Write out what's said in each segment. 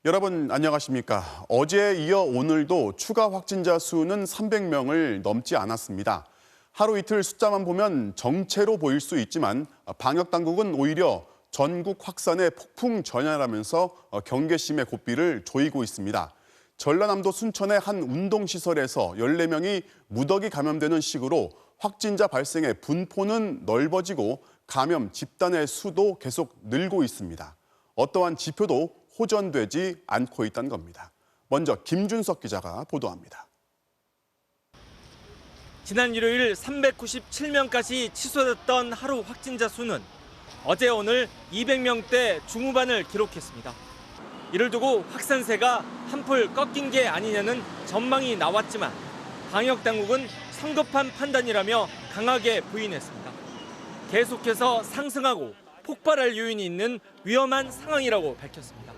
여러분 안녕하십니까? 어제에 이어 오늘도 추가 확진자 수는 300명을 넘지 않았습니다. 하루 이틀 숫자만 보면 정체로 보일 수 있지만 방역 당국은 오히려 전국 확산에 폭풍 전야라면서 경계심의 고삐를 조이고 있습니다. 전라남도 순천의 한 운동시설에서 14명이 무더기 감염되는 식으로 확진자 발생의 분포는 넓어지고 감염 집단의 수도 계속 늘고 있습니다. 어떠한 지표도 호전되지 않고 있다는 겁니다. 먼저 김준석 기자가 보도합니다. 지난 일요일 397명까지 치솟았던 하루 확진자 수는 어제 오늘 200명대 중후반을 기록했습니다. 이를 두고 확산세가 한풀 꺾인 게 아니냐는 전망이 나왔지만 방역 당국은 성급한 판단이라며 강하게 부인했습니다. 계속해서 상승하고 폭발할 요인이 있는 위험한 상황이라고 밝혔습니다.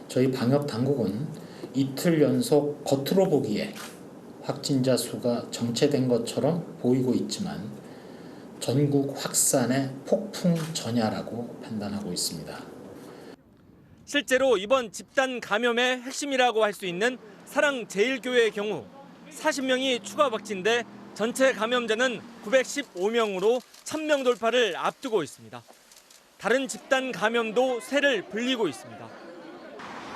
저희 방역 당국은 이틀 연속 겉으로 보기에 확진자 수가 정체된 것처럼 보이고 있지만 전국 확산의 폭풍 전야라고 판단하고 있습니다. 실제로 이번 집단 감염의 핵심이라고 할 수 있는 사랑제일교회의 경우 40명이 추가 확진돼 전체 감염자는 915명으로 1000명 돌파를 앞두고 있습니다. 다른 집단 감염도 쇠를 불리고 있습니다.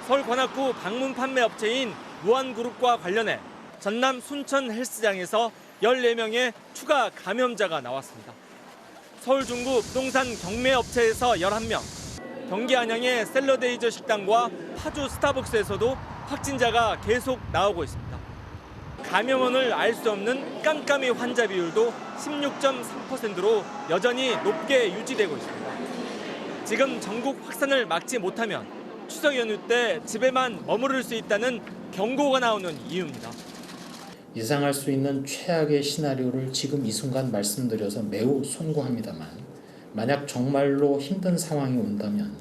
서울관악구 방문 판매 업체인 무한그룹과 관련해 전남 순천 헬스장에서 14명의 추가 감염자가 나왔습니다. 서울 중구 부동산 경매업체에서 11명, 경기 안양의 샐러데이저 식당과 파주 스타벅스에서도 확진자가 계속 나오고 있습니다. 감염원을 알 수 없는 깜깜이 환자 비율도 16.3%로 여전히 높게 유지되고 있습니다. 지금 전국 확산을 막지 못하면 추석 연휴 때 집에만 머무를 수 있다는 경고가 나오는 이유입니다. 예상할 수 있는 최악의 시나리오를 지금 이 순간 말씀드려서 매우 송구합니다만 만약 정말로 힘든 상황이 온다면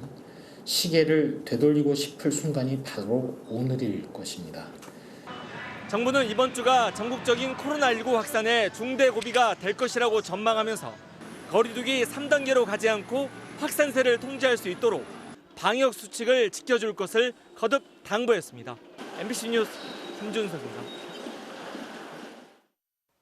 시계를 되돌리고 싶을 순간이 바로 오늘일 것입니다. 정부는 이번 주가 전국적인 코로나19 확산의 중대 고비가 될 것이라고 전망하면서 거리두기 3단계로 가지 않고 확산세를 통제할 수 있도록 방역 수칙을 지켜줄 것을 거듭 당부했습니다. MBC 뉴스 김준석입니다.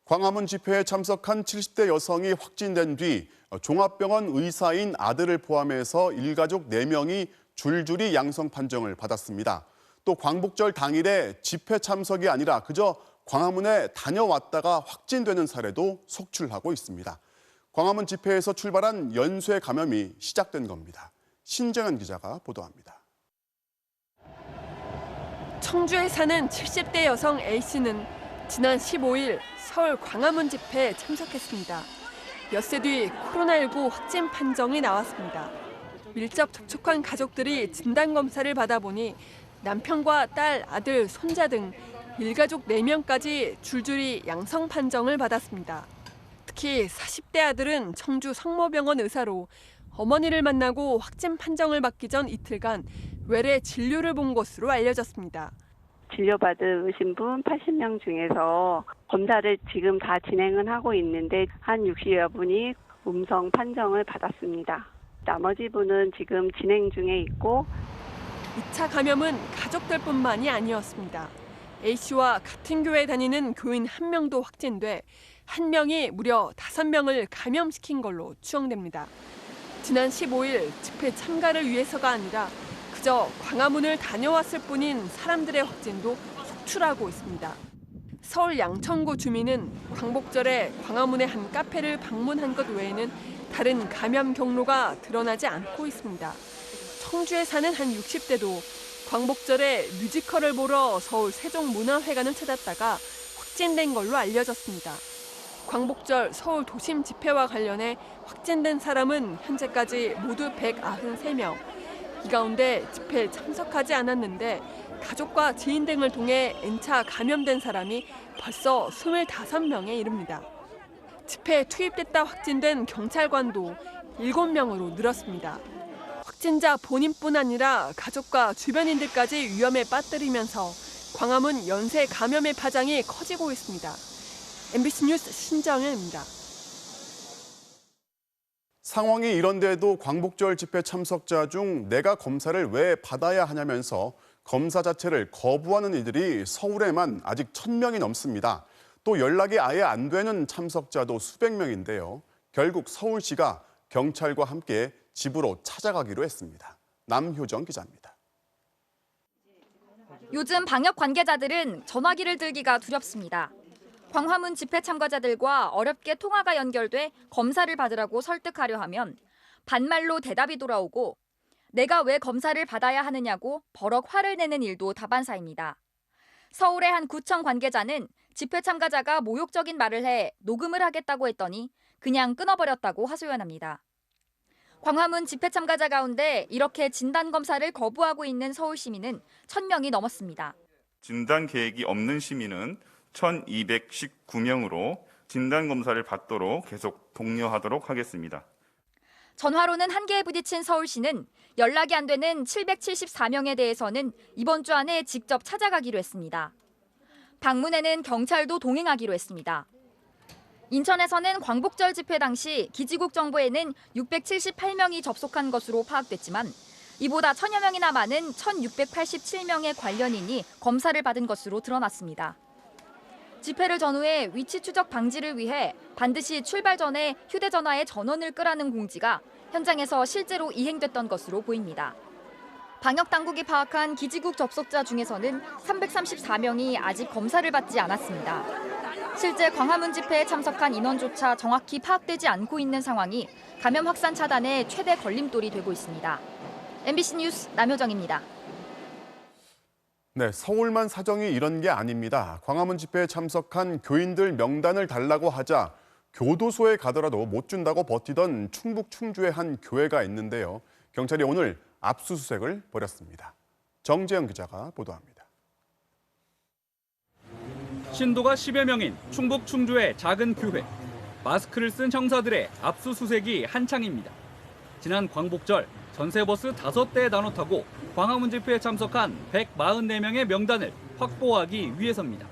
광화문 집회에 참석한 70대 여성이 확진된 뒤 종합병원 의사인 아들을 포함해서 일가족 4명이 줄줄이 양성 판정을 받았습니다. 또 광복절 당일에 집회 참석이 아니라 그저 광화문에 다녀왔다가 확진되는 사례도 속출하고 있습니다. 광화문 집회에서 출발한 연쇄 감염이 시작된 겁니다. 신정현 기자가 보도합니다. 청주에 사는 70대 여성 A씨는 지난 15일 서울 광화문 집회에 참석했습니다. 엿새 뒤 코로나19 확진 판정이 나왔습니다. 밀접 접촉한 가족들이 진단검사를 받아보니 남편과 딸, 아들, 손자 등 일가족 4명까지 줄줄이 양성 판정을 받았습니다. 특히 40대 아들은 청주 성모병원 의사로 어머니를 만나고 확진 판정을 받기 전 이틀간 외래 진료를 본 것으로 알려졌습니다. 진료받으신 분 80명 중에서 검사를 지금 다 진행은 하고 있는데 한 60여 분이 음성 판정을 받았습니다. 나머지 분은 지금 진행 중에 있고 2차 감염은 가족들뿐만이 아니었습니다. A씨와 같은 교회 다니는 교인 1명도 확진돼 1명이 무려 5명을 감염시킨 걸로 추정됩니다. 지난 15일 집회 참가를 위해서가 아니라 그저 광화문을 다녀왔을 뿐인 사람들의 확진도 속출하고 있습니다. 서울 양천구 주민은 광복절에 광화문의 한 카페를 방문한 것 외에는 다른 감염 경로가 드러나지 않고 있습니다. 청주에 사는 한 60대도 광복절에 뮤지컬을 보러 서울 세종문화회관을 찾았다가 확진된 걸로 알려졌습니다. 광복절 서울 도심 집회와 관련해 확진된 사람은 현재까지 모두 193명. 이 가운데 집회에 참석하지 않았는데 가족과 지인 등을 통해 N차 감염된 사람이 벌써 25명에 이릅니다. 집회에 투입됐다 확진된 경찰관도 7명으로 늘었습니다. 확진자 본인뿐 아니라 가족과 주변인들까지 위험에 빠뜨리면서 광화문 연쇄 감염의 파장이 커지고 있습니다. MBC 뉴스 신정현입니다. 상황이 이런데도 광복절 집회 참석자 중 내가 검사를 왜 받아야 하냐면서 검사 자체를 거부하는 이들이 서울에만 아직 1,000명이 넘습니다. 또 연락이 아예 안 되는 참석자도 수백 명인데요. 결국 서울시가 경찰과 함께 집으로 찾아가기로 했습니다. 남효정 기자입니다. 요즘 방역 관계자들은 전화기를 들기가 두렵습니다. 광화문 집회 참가자들과 어렵게 통화가 연결돼 검사를 받으라고 설득하려 하면 반말로 대답이 돌아오고 내가 왜 검사를 받아야 하느냐고 버럭 화를 내는 일도 다반사입니다. 서울의 한 구청 관계자는 집회 참가자가 모욕적인 말을 해 녹음을 하겠다고 했더니 그냥 끊어버렸다고 하소연합니다. 광화문 집회 참가자 가운데 이렇게 진단검사를 거부하고 있는 서울 시민은 1,000명이 넘었습니다. 진단 계획이 없는 시민은 1,219명으로 진단검사를 받도록 계속 독려하도록 하겠습니다. 전화로는 한계에 부딪힌 서울시는 연락이 안 되는 774명에 대해서는 이번 주 안에 직접 찾아가기로 했습니다. 방문에는 경찰도 동행하기로 했습니다. 인천에서는 광복절 집회 당시 기지국 정보에는 678명이 접속한 것으로 파악됐지만 이보다 1,000여 명이나 많은 1,687명의 관련인이 검사를 받은 것으로 드러났습니다. 집회를 전후해 위치 추적 방지를 위해 반드시 출발 전에 휴대전화에 전원을 끄라는 공지가 현장에서 실제로 이행됐던 것으로 보입니다. 방역당국이 파악한 기지국 접속자 중에서는 334명이 아직 검사를 받지 않았습니다. 실제 광화문 집회에 참석한 인원조차 정확히 파악되지 않고 있는 상황이 감염 확산 차단에 최대 걸림돌이 되고 있습니다. MBC 뉴스 남효정입니다. 네, 서울만 사정이 이런 게 아닙니다. 광화문 집회에 참석한 교인들 명단을 달라고 하자 교도소에 가더라도 못 준다고 버티던 충북 충주의 한 교회가 있는데요. 경찰이 오늘 압수수색을 벌였습니다. 정재영 기자가 보도합니다. 신도가 10여 명인 충북 충주의 작은 교회. 마스크를 쓴 형사들의 압수수색이 한창입니다. 지난 광복절 전세버스 5대에 나눠 타고 광화문 집회에 참석한 144명의 명단을 확보하기 위해서입니다.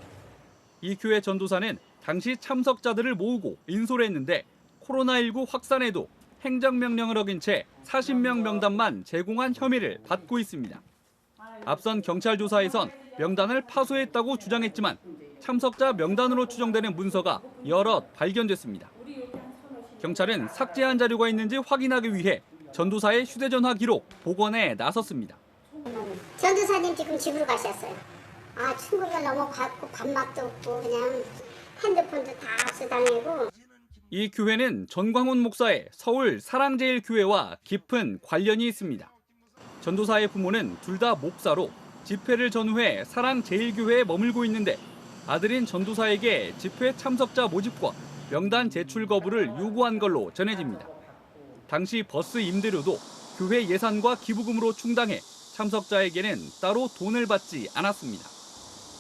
이 교회 전도사는 당시 참석자들을 모으고 인솔을 했는데 코로나19 확산에도 행정명령을 어긴 채 40명 명단만 제공한 혐의를 받고 있습니다. 앞선 경찰 조사에선 명단을 파쇄했다고 주장했지만 참석자 명단으로 추정되는 문서가 여럿 발견됐습니다. 경찰은 삭제한 자료가 있는지 확인하기 위해 전도사의 휴대전화 기록 복원에 나섰습니다. 전도사님 지금 집으로 가셨어요. 충격을 넘어갔고 밥맛도 없고 그냥 핸드폰도 다 압수당하고. 이 교회는 전광훈 목사의 서울 사랑제일교회와 깊은 관련이 있습니다. 전도사의 부모는 둘 다 목사로 집회를 전후해 사랑제일교회에 머물고 있는데 아들인 전도사에게 집회 참석자 모집과 명단 제출 거부를 요구한 걸로 전해집니다. 당시 버스 임대료도 교회 예산과 기부금으로 충당해 참석자에게는 따로 돈을 받지 않았습니다.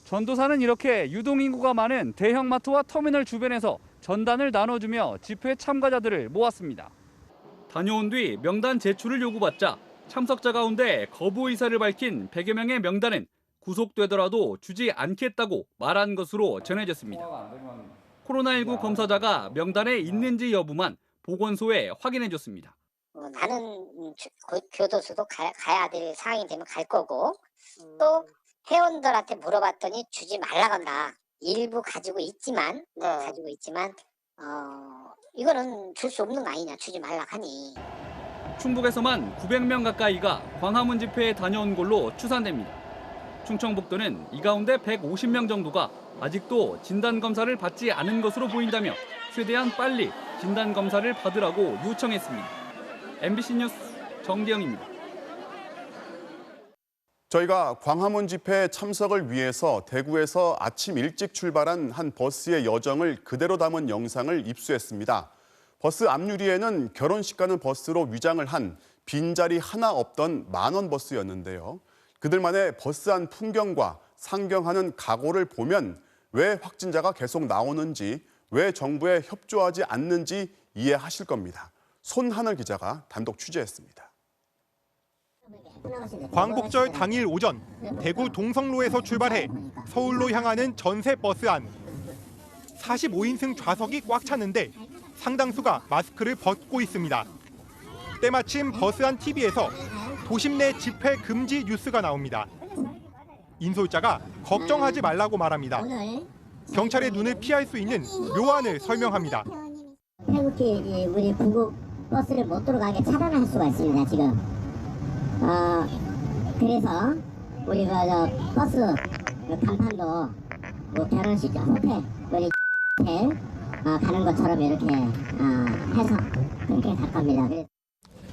전도사는 이렇게 유동인구가 많은 대형마트와 터미널 주변에서 전단을 나눠주며 집회 참가자들을 모았습니다. 다녀온 뒤 명단 제출을 요구받자 참석자 가운데 거부 의사를 밝힌 100여 명의 명단은 구속되더라도 주지 않겠다고 말한 것으로 전해졌습니다. 코로나19 검사자가 명단에 있는지 여부만 보건소에 확인해줬습니다. 나는 교도소도 가야 될 상황이 되면 갈 거고 또 회원들한테 물어봤더니 주지 말라고 한다. 일부 가지고 있지만 이거는 줄 수 없는 거 아니냐. 주지 말라고 하니. 충북에서만 900명 가까이가 광화문 집회에 다녀온 걸로 추산됩니다. 충청북도는 이 가운데 150명 정도가 아직도 진단검사를 받지 않은 것으로 보인다며 최대한 빨리 진단검사를 받으라고 요청했습니다. MBC 뉴스 정재영입니다. 저희가 광화문 집회 참석을 위해서 대구에서 아침 일찍 출발한 한 버스의 여정을 그대로 담은 영상을 입수했습니다. 버스 앞유리에는 결혼식 가는 버스로 위장을 한 빈자리 하나 없던 만원 버스였는데요. 그들만의 버스 안 풍경과 상경하는 각오를 보면 왜 확진자가 계속 나오는지, 왜 정부에 협조하지 않는지 이해하실 겁니다. 손하늘 기자가 단독 취재했습니다. 광복절 당일 오전 대구 동성로에서 출발해 서울로 향하는 전세 버스 안. 45인승 좌석이 꽉 찼는데 상당수가 마스크를 벗고 있습니다. 때마침 버스 안 TV에서 도심 내 집회 금지 뉴스가 나옵니다. 인솔자가 걱정하지 말라고 말합니다. 경찰의 눈을 피할 수 있는 묘안을 설명합니다. 태극기 우리 구급 버스를 못 들어가게 차단할 수가 있습니다. 지금. 그래서 우리가 저 버스 간판도 뭐 결혼식 호텔 우리 호텔 가는 것처럼 이렇게 해서 그렇게 갈 겁니다.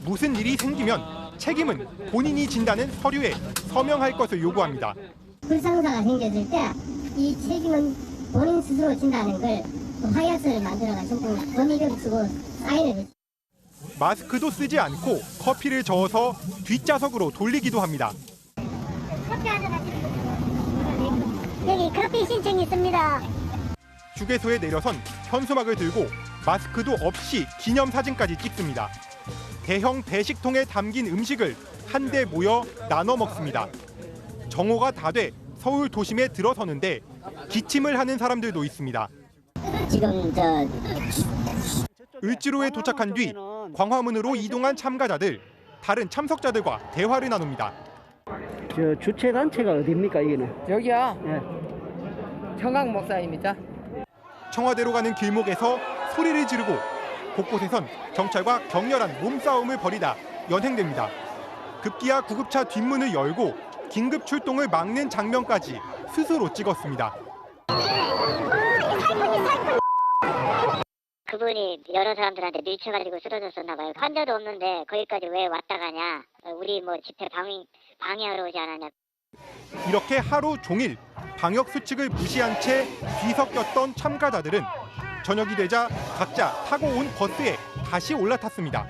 무슨 일이 생기면 책임은 본인이 진다는 서류에 서명할 것을 요구합니다. 불상사가 생겼을 때 이 책임은 본인 스스로 진다는 걸 확약서를 만들어가지고 본인 이름 쓰고 사인을 마스크도 쓰지 않고 커피를 저어서 뒷좌석으로 돌리기도 합니다. 여기 커피 신청이 있습니다. 휴게소에 내려선 현수막을 들고 마스크도 없이 기념사진까지 찍습니다. 대형 배식통에 담긴 음식을 한데 모여 나눠 먹습니다. 정오가 다 돼 서울 도심에 들어서는데 기침을 하는 사람들도 있습니다. 지금 을지로에 도착한 뒤 광화문으로 이동한 참가자들, 다른 참석자들과 대화를 나눕니다. 저 주최 단체가 어디입니까 이게는? 여기요. 예. 정강 목사입니다. 청와대로 가는 길목에서 소리를 지르고 곳곳에선 경찰과 격렬한 몸싸움을 벌이다 연행됩니다. 급기야 구급차 뒷문을 열고 긴급 출동을 막는 장면까지 스스로 찍었습니다. 그분이 여러 사람들한테 밀쳐가지고 쓰러졌었나 봐요. 환자도 없는데 거기까지 왜 왔다 가냐. 우리 뭐 집회 방해하러 오지 않았냐. 이렇게 하루 종일 방역 수칙을 무시한 채 뒤섞였던 참가자들은 저녁이 되자 각자 타고 온 버스에 다시 올라탔습니다.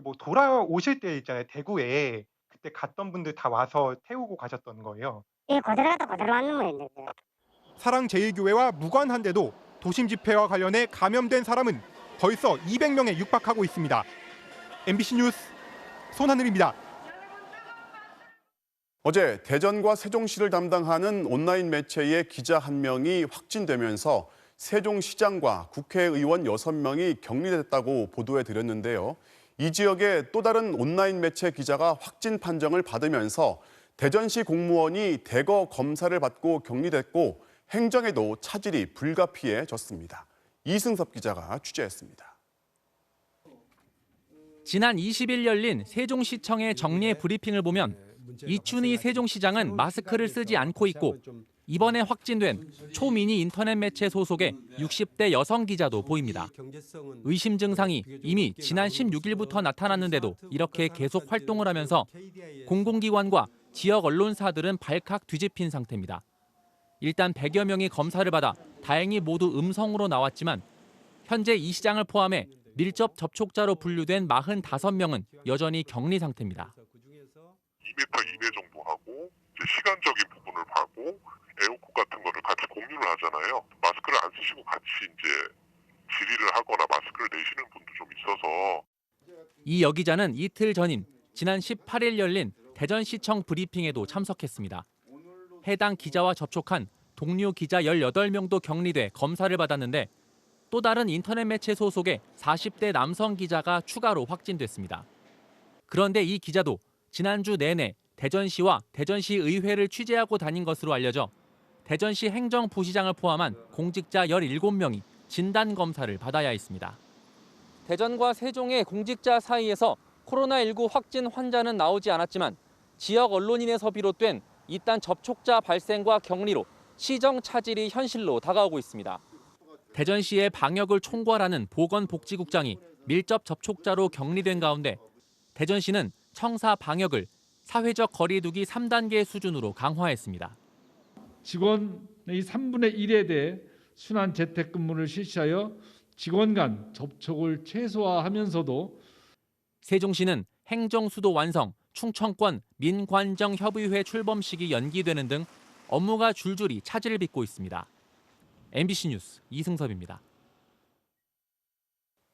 뭐 돌아오실 때 있잖아요. 대구에 그때 갔던 분들 다 와서 태우고 가셨던 거예요. 예, 그대로 갔다 그대로 왔는 거예요. 사랑제일교회와 무관한데도 도심 집회와 관련해 감염된 사람은 벌써 200명에 육박하고 있습니다. MBC 뉴스 손하늘입니다. 어제 대전과 세종시를 담당하는 온라인 매체의 기자 1명이 확진되면서 세종시장과 국회의원 6명이 격리됐다고 보도해 드렸는데요. 이 지역의 또 다른 온라인 매체 기자가 확진 판정을 받으면서 대전시 공무원이 대거 검사를 받고 격리됐고 행정에도 차질이 불가피해졌습니다. 이승섭 기자가 취재했습니다. 지난 20일 열린 세종시청의 정례 브리핑을 보면 이춘희 세종시장은 마스크를 쓰지 않고 있고 이번에 확진된 초미니 인터넷 매체 소속의 60대 여성 기자도 보입니다. 의심 증상이 이미 지난 16일부터 나타났는데도 이렇게 계속 활동을 하면서 공공기관과 지역 언론사들은 발칵 뒤집힌 상태입니다. 일단 100여 명이 검사를 받아 다행히 모두 음성으로 나왔지만 현재 이 시장을 포함해 밀접 접촉자로 분류된 45명은 여전히 격리 상태입니다. 2m 이내 정도 하고 시간적인 부분을 봐고 에어컨 같은 거를 같이 공유를 하잖아요. 마스크를 안 쓰시고 같이 이제 질의를 하거나 마스크를 내시는 분도 좀 있어서. 이 여기자는 이틀 전인 지난 18일 열린 대전시청 브리핑에도 참석했습니다. 해당 기자와 접촉한 동료 기자 18명도 격리돼 검사를 받았는데 또 다른 인터넷 매체 소속의 40대 남성 기자가 추가로 확진됐습니다. 그런데 이 기자도 지난주 내내 대전시와 대전시 의회를 취재하고 다닌 것으로 알려져 대전시 행정부시장을 포함한 공직자 17명이 진단검사를 받아야 했습니다. 대전과 세종의 공직자 사이에서 코로나19 확진 환자는 나오지 않았지만 지역 언론인에서 비롯된 이딴 접촉자 발생과 격리로 시정 차질이 현실로 다가오고 있습니다. 대전시의 방역을 총괄하는 보건복지국장이 밀접 접촉자로 격리된 가운데 대전시는 청사 방역을 사회적 거리 두기 3단계 수준으로 강화했습니다. 직원의 3분의 1에 대해 순환 재택근무를 실시하여 직원 간 접촉을 최소화하면서도 세종시는 행정수도 완성, 충청권 민관정협의회 출범식이 연기되는 등 업무가 줄줄이 차질을 빚고 있습니다. MBC 뉴스 이승섭입니다.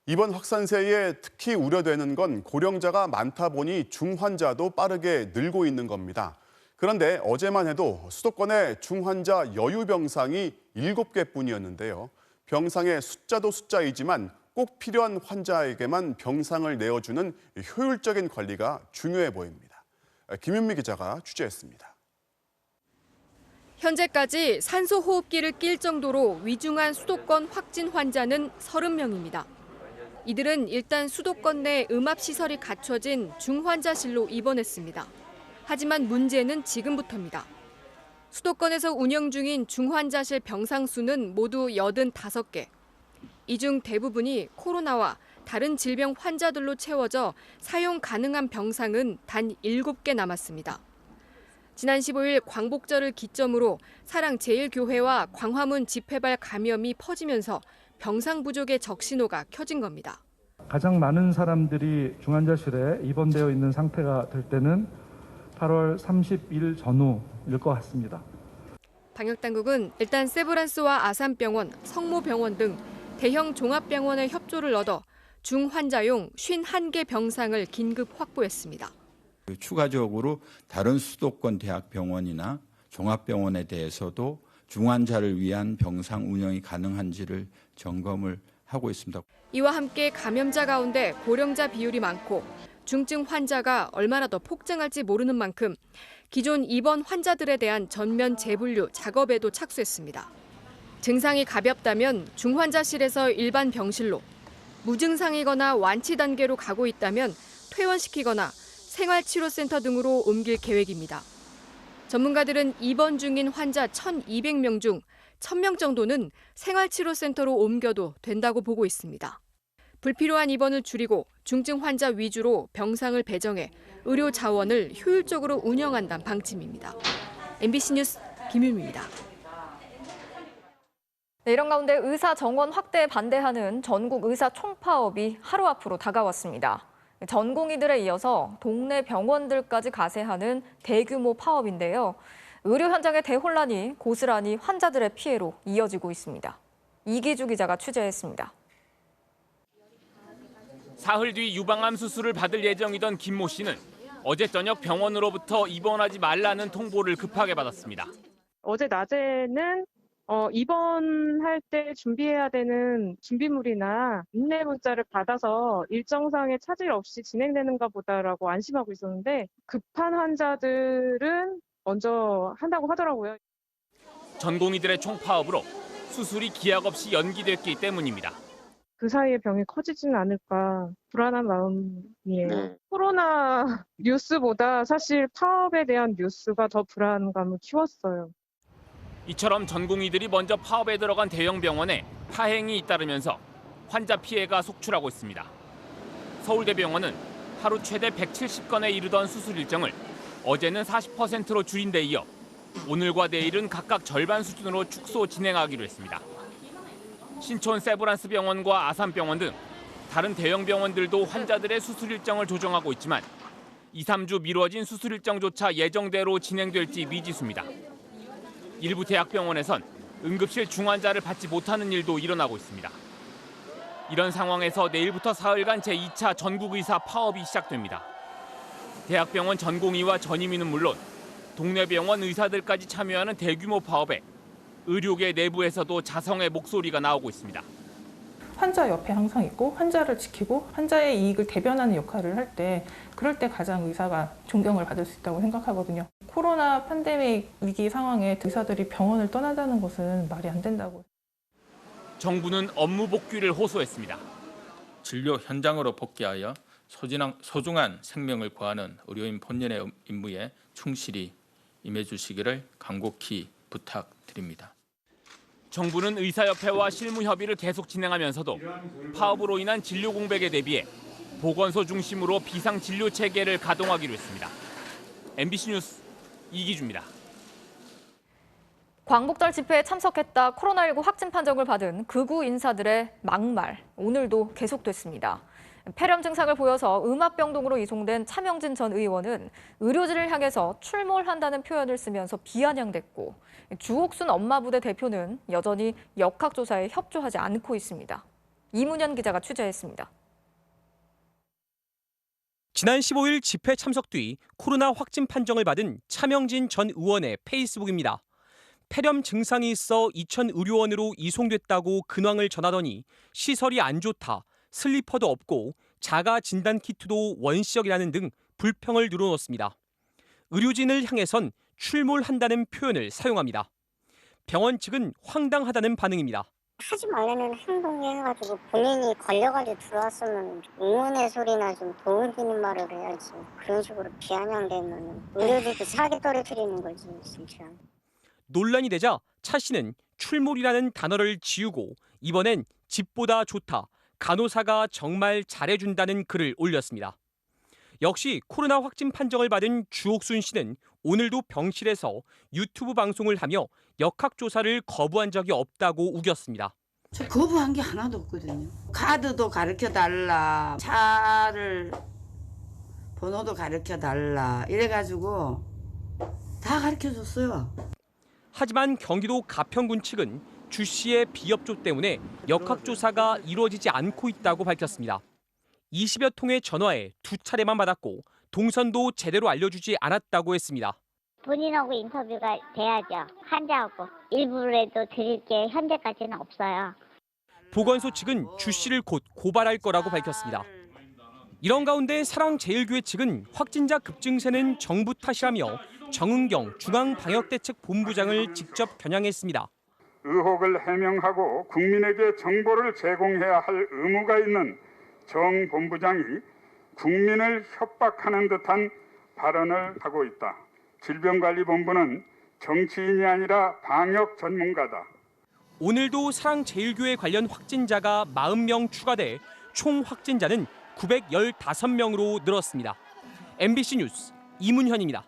이번 확산세에 특히 우려되는 건 고령자가 많다 보니 중환자도 빠르게 늘고 있는 겁니다. 그런데 어제만 해도 수도권의 중환자 여유 병상이 7개뿐이었는데요. 병상의 숫자도 숫자이지만 꼭 필요한 환자에게만 병상을 내어주는 효율적인 관리가 중요해 보입니다. 김윤미 기자가 취재했습니다. 현재까지 산소호흡기를 낄 정도로 위중한 수도권 확진 환자는 30명입니다. 이들은 일단 수도권 내 음압시설이 갖춰진 중환자실로 입원했습니다. 하지만 문제는 지금부터입니다. 수도권에서 운영 중인 중환자실 병상 수는 모두 85개. 이 중 대부분이 코로나와 다른 질병 환자들로 채워져 사용 가능한 병상은 단 7개 남았습니다. 지난 15일 광복절을 기점으로 사랑제일교회와 광화문 집회발 감염이 퍼지면서 병상 부족의 적신호가 켜진 겁니다. 가장 많은 사람들이 중환자실에 입원되어 있는 상태가 될 때는 8월 30일 전후일 것 같습니다. 방역당국은 일단 세브란스와 아산병원, 성모병원 등 대형 종합병원의 협조를 얻어 중환자용 51개 병상을 긴급 확보했습니다. 추가적으로 다른 수도권 대학병원이나 종합병원에 대해서도 중환자를 위한 병상 운영이 가능한지를 점검을 하고 있습니다. 이와 함께 감염자 가운데 고령자 비율이 많고 중증 환자가 얼마나 더 폭증할지 모르는 만큼 기존 입원 환자들에 대한 전면 재분류 작업에도 착수했습니다. 증상이 가볍다면 중환자실에서 일반 병실로, 무증상이거나 완치 단계로 가고 있다면 퇴원시키거나 생활치료센터 등으로 옮길 계획입니다. 전문가들은 입원 중인 환자 1,200명 중 1,000명 정도는 생활치료센터로 옮겨도 된다고 보고 있습니다. 불필요한 입원을 줄이고 중증 환자 위주로 병상을 배정해 의료 자원을 효율적으로 운영한다는 방침입니다. MBC 뉴스 김유미입니다. 네, 이런 가운데 의사 정원 확대에 반대하는 전국 의사 총파업이 하루 앞으로 다가왔습니다. 전공의들에 이어서 동네 병원들까지 가세하는 대규모 파업인데요. 의료 현장의 대혼란이 고스란히 환자들의 피해로 이어지고 있습니다. 이기주 기자가 취재했습니다. 사흘 뒤 유방암 수술을 받을 예정이던 김모 씨는 어제 저녁 병원으로부터 입원하지 말라는 통보를 급하게 받았습니다. 어제 낮에는 입원할 때 준비해야 되는 준비물이나 안내 문자를 받아서 일정상의 차질 없이 진행되는가 보다라고 안심하고 있었는데 급한 환자들은 먼저 한다고 하더라고요. 전공의들의 총파업으로 수술이 기약 없이 연기됐기 때문입니다. 그 사이에 병이 커지지는 않을까 불안한 마음이에요. 코로나 뉴스보다 사실 파업에 대한 뉴스가 더 불안감을 키웠어요. 이처럼 전공의들이 먼저 파업에 들어간 대형 병원에 파행이 잇따르면서 환자 피해가 속출하고 있습니다. 서울대병원은 하루 최대 170건에 이르던 수술 일정을 어제는 40%로 줄인 데 이어 오늘과 내일은 각각 절반 수준으로 축소 진행하기로 했습니다. 신촌 세브란스 병원과 아산병원 등 다른 대형 병원들도 환자들의 수술 일정을 조정하고 있지만 2, 3주 미뤄진 수술 일정조차 예정대로 진행될지 미지수입니다. 일부 대학병원에선 응급실 중환자를 받지 못하는 일도 일어나고 있습니다. 이런 상황에서 내일부터 사흘간 제2차 전국의사 파업이 시작됩니다. 대학병원 전공의와 전임의는 물론 동네 병원 의사들까지 참여하는 대규모 파업에 의료계 내부에서도 자성의 목소리가 나오고 있습니다. 환자 옆에 항상 있고 환자를 지키고 환자의 이익을 대변하는 역할을 할 때 그럴 때 가장 의사가 존경을 받을 수 있다고 생각하거든요. 코로나 팬데믹 위기 상황에 의사들이 병원을 떠나자는 것은 말이 안 된다고. 정부는 업무 복귀를 호소했습니다. 진료 현장으로 복귀하여 소중한 생명을 구하는 의료인 본연의 임무에 충실히 임해주시기를 간곡히 부탁드립니다. 정부는 의사협회와 실무협의를 계속 진행하면서도 파업으로 인한 진료 공백에 대비해 보건소 중심으로 비상진료 체계를 가동하기로 했습니다. MBC 뉴스 이기주입니다. 광복절 집회에 참석했다 코로나19 확진 판정을 받은 극우 인사들의 막말, 오늘도 계속됐습니다. 폐렴 증상을 보여서 음압병동으로 이송된 차명진 전 의원은 의료진을 향해서 출몰한다는 표현을 쓰면서 비아냥댔고 주옥순 엄마부대 대표는 여전히 역학조사에 협조하지 않고 있습니다. 이문현 기자가 취재했습니다. 지난 15일 집회 참석 뒤 코로나 확진 판정을 받은 차명진 전 의원의 페이스북입니다. 폐렴 증상이 있어 이천의료원으로 이송됐다고 근황을 전하더니 시설이 안 좋다, 슬리퍼도 없고 자가 진단 키트도 원시적이라는 등 불평을 늘어놓습니다. 의료진을 향해선 출몰한다는 표현을 사용합니다. 병원 측은 황당하다는 반응입니다. 하지 말라는 행동이 해가지고 본인이 걸려가지고 들어왔으면 응원의 소리나 좀 도움 되는 말을 해야지. 그런 식으로 비아냥대면 의료진도 사기 떨어뜨리는 거지 진짜. 논란이 되자 차 씨는 출몰이라는 단어를 지우고 이번엔 집보다 좋다, 간호사가 정말 잘해준다는 글을 올렸습니다. 역시 코로나 확진 판정을 받은 주옥순 씨는 오늘도 병실에서 유튜브 방송을 하며 역학조사를 거부한 적이 없다고 우겼습니다. 저 거부한 게 하나도 없거든요. 카드도 가르쳐달라, 차를 번호도 가르쳐달라 이래가지고 다 가르쳐줬어요. 하지만 경기도 가평군 측은 주 씨의 비협조 때문에 역학조사가 이루어지지 않고 있다고 밝혔습니다. 20여 통의 전화에 2차례만 받았고 동선도 제대로 알려주지 않았다고 했습니다. 본인하고 인터뷰가 돼야죠. 환자하고 일부라도 드릴 게 현재까지는 없어요. 보건소 측은 주 씨를 곧 고발할 거라고 밝혔습니다. 이런 가운데 사랑제일교회 측은 확진자 급증세는 정부 탓이라며 정은경 중앙방역대책본부장을 직접 겨냥했습니다. 의혹을 해명하고 국민에게 정보를 제공해야 할 의무가 있는 정 본부장이 국민을 협박하는 듯한 발언을 하고 있다. 질병관리본부는 정치인이 아니라 방역 전문가다. 오늘도 사랑제일교회 관련 확진자가 40명 추가돼 총 확진자는 915명으로 늘었습니다. MBC 뉴스 이문현입니다.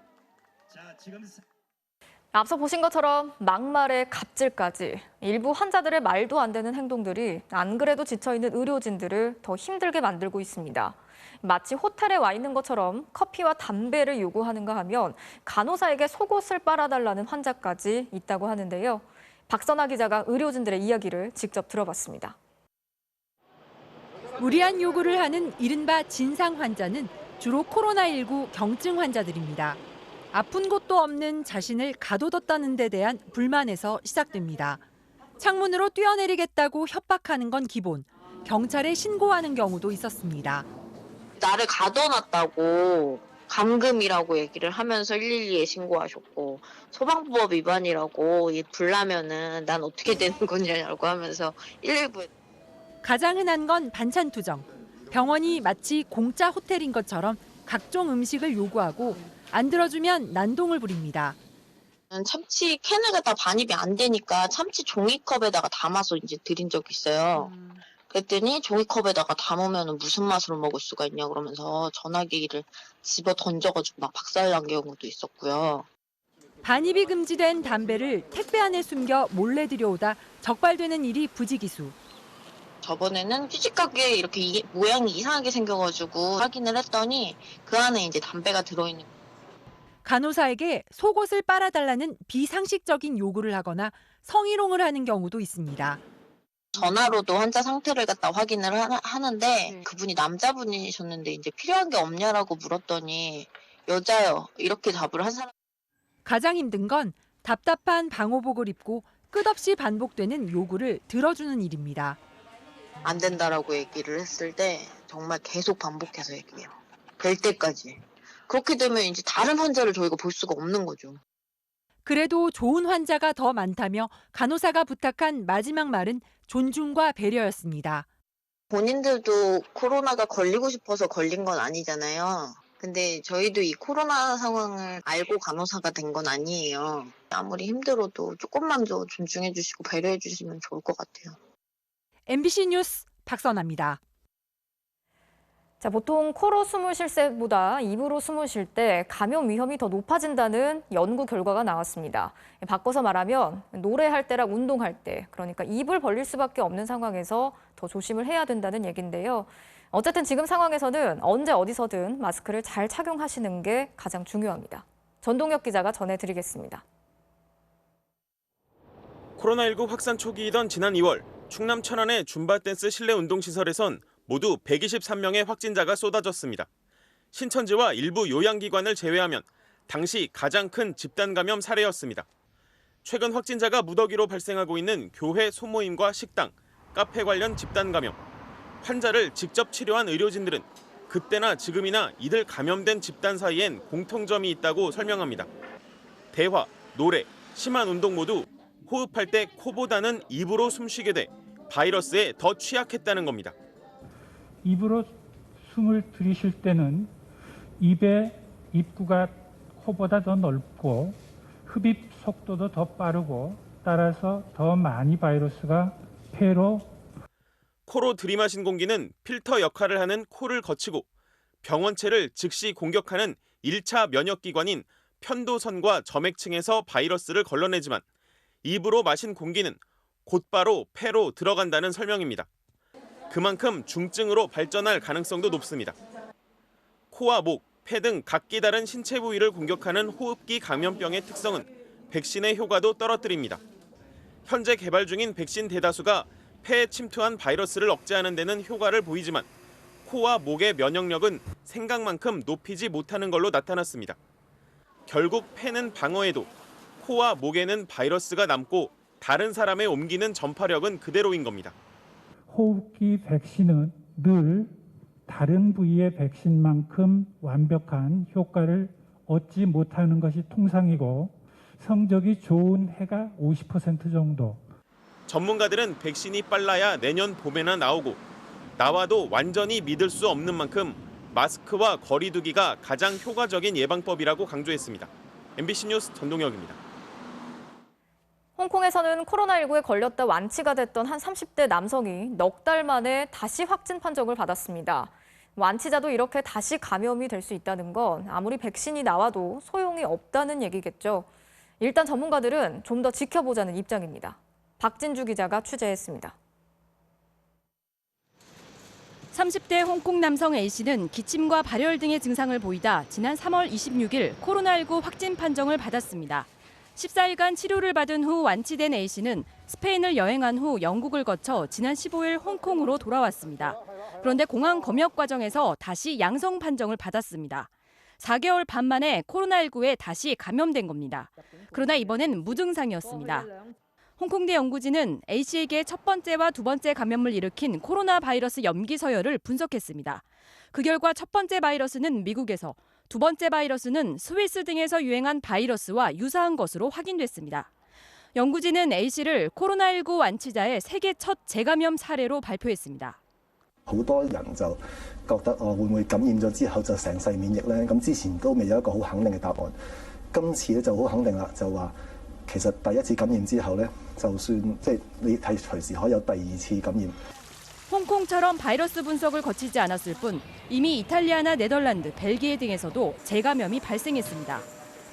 앞서 보신 것처럼 막말에 갑질까지 일부 환자들의 말도 안 되는 행동들이 안 그래도 지쳐있는 의료진들을 더 힘들게 만들고 있습니다. 마치 호텔에 와 있는 것처럼 커피와 담배를 요구하는가 하면 간호사에게 속옷을 빨아달라는 환자까지 있다고 하는데요. 박선아 기자가 의료진들의 이야기를 직접 들어봤습니다. 무리한 요구를 하는 이른바 진상 환자는 주로 코로나19 경증 환자들입니다. 아픈 곳도 없는 자신을 가둬뒀다는 데 대한 불만에서 시작됩니다. 창문으로 뛰어내리겠다고 협박하는 건 기본, 경찰에 신고하는 경우도 있었습니다. 나를 가둬놨다고 감금이라고 얘기를 하면서 112에 신고하셨고 소방법 위반이라고 불나면은 난 어떻게 되는 거냐고 하면서 119에 가장 흔한 건 반찬 투정. 병원이 마치 공짜 호텔인 것처럼 각종 음식을 요구하고 안 들어주면 난동을 부립니다. 참치 캔을 다 반입이 안 되니까 참치 종이컵에다가 담아서 이제 드린 적이 있어요. 그랬더니 종이컵에다가 담으면 무슨 맛으로 먹을 수가 있냐 그러면서 전화기를 집어 던져가지고 막 박살난 경우도 있었고요. 반입이 금지된 담배를 택배 안에 숨겨 몰래 들여오다 적발되는 일이 부지기수. 저번에는 피지가게 이렇게 모양이 이상하게 생겨가지고 확인을 했더니 그 안에 이제 담배가 들어있는. 간호사에게 속옷을 빨아달라는 비상식적인 요구를 하거나 성희롱을 하는 경우도 있습니다. 전화로도 환자 상태를 갖다 확인을 하는데 그분이 남자분이셨는데 이제 필요한 게 없냐라고 물었더니 여자요 이렇게 답을 한 사람. 가장 힘든 건 답답한 방호복을 입고 끝없이 반복되는 요구를 들어주는 일입니다. 안 된다라고 얘기를 했을 때 정말 계속 반복해서 얘기해요. 될 때까지. 그렇게 되면 이제 다른 환자를 저희가 볼 수가 없는 거죠. 그래도 좋은 환자가 더 많다며 간호사가 부탁한 마지막 말은 존중과 배려였습니다. 본인들도 코로나가 걸리고 싶어서 걸린 건 아니잖아요. 근데 저희도 이 코로나 상황을 알고 간호사가 된 건 아니에요. 아무리 힘들어도 조금만 더 존중해 주시고 배려해 주시면 좋을 것 같아요. MBC 뉴스 박선아입니다. 자, 보통 코로 숨을 쉴 때보다 입으로 숨을 쉴 때 감염 위험이 더 높아진다는 연구 결과가 나왔습니다. 바꿔서 말하면 노래할 때랑 운동할 때, 그러니까 입을 벌릴 수밖에 없는 상황에서 더 조심을 해야 된다는 얘기인데요. 어쨌든 지금 상황에서는 언제 어디서든 마스크를 잘 착용하시는 게 가장 중요합니다. 전동혁 기자가 전해드리겠습니다. 코로나19 확산 초기이던 지난 2월 충남 천안의 줌바 댄스 실내 운동시설에선 모두 123명의 확진자가 쏟아졌습니다. 신천지와 일부 요양기관을 제외하면 당시 가장 큰 집단 감염 사례였습니다. 최근 확진자가 무더기로 발생하고 있는 교회 소모임과 식당, 카페 관련 집단 감염. 환자를 직접 치료한 의료진들은 그때나 지금이나 이들 감염된 집단 사이엔 공통점이 있다고 설명합니다. 대화, 노래, 심한 운동 모두 호흡할 때 코보다는 입으로 숨쉬게 돼 바이러스에 더 취약했다는 겁니다. 입으로 숨을 들이쉴 때는 입의 입구가 코보다 더 넓고 흡입 속도도 더 빠르고 따라서 더 많이 바이러스가 폐로 코로 들이마신 공기는 필터 역할을 하는 코를 거치고 병원체를 즉시 공격하는 1차 면역기관인 편도선과 점액층에서 바이러스를 걸러내지만 입으로 마신 공기는 곧바로 폐로 들어간다는 설명입니다. 그만큼 중증으로 발전할 가능성도 높습니다. 코와 목, 폐 등 각기 다른 신체 부위를 공격하는 호흡기 감염병의 특성은 백신의 효과도 떨어뜨립니다. 현재 개발 중인 백신 대다수가 폐에 침투한 바이러스를 억제하는 데는 효과를 보이지만 코와 목의 면역력은 생각만큼 높이지 못하는 걸로 나타났습니다. 결국 폐는 방어해도 코와 목에는 바이러스가 남고 다른 사람에 옮기는 전파력은 그대로인 겁니다. 호흡기 백신은 늘 다른 부위의 백신만큼 완벽한 효과를 얻지 못하는 것이 통상이고 성적이 좋은 해가 50% 정도. 전문가들은 백신이 빨라야 내년 봄에나 나오고 나와도 완전히 믿을 수 없는 만큼 마스크와 거리 두기가 가장 효과적인 예방법이라고 강조했습니다. MBC 뉴스 전동혁입니다. 홍콩에서는 코로나19에 걸렸다 완치가 됐던 한 30대 남성이 넉 달 만에 다시 확진 판정을 받았습니다. 완치자도 이렇게 다시 감염이 될 수 있다는 건 아무리 백신이 나와도 소용이 없다는 얘기겠죠. 일단 전문가들은 좀 더 지켜보자는 입장입니다. 박진주 기자가 취재했습니다. 30대 홍콩 남성 A씨는 기침과 발열 등의 증상을 보이다 지난 3월 26일 코로나19 확진 판정을 받았습니다. 14일간 치료를 받은 후 완치된 A씨는 스페인을 여행한 후 영국을 거쳐 지난 15일 홍콩으로 돌아왔습니다. 그런데 공항 검역 과정에서 다시 양성 판정을 받았습니다. 4개월 반 만에 코로나19에 다시 감염된 겁니다. 그러나 이번엔 무증상이었습니다. 홍콩대 연구진은 A씨에게 첫 번째와 두 번째 감염을 일으킨 코로나 바이러스 염기 서열을 분석했습니다. 그 결과 첫 번째 바이러스는 미국에서, 두 번째 바이러스는 스위스 등에서 유행한 바이러스와 유사한 것으로 확인됐습니다. 연구진은 A씨를 코로나19 완치자의 세계 첫 재감염 사례로 발표했습니다. 好多人就覺得會唔會感染咗之後就成世免疫咧？咁之前都未有一個好肯定嘅答案。今次咧就好肯定啦，就話其實第一次感染之後咧，就算即係你係隨時可以有第二次感染。 홍콩처럼 바이러스 분석을 거치지 않았을 뿐 이미 이탈리아나 네덜란드, 벨기에 등에서도 재감염이 발생했습니다.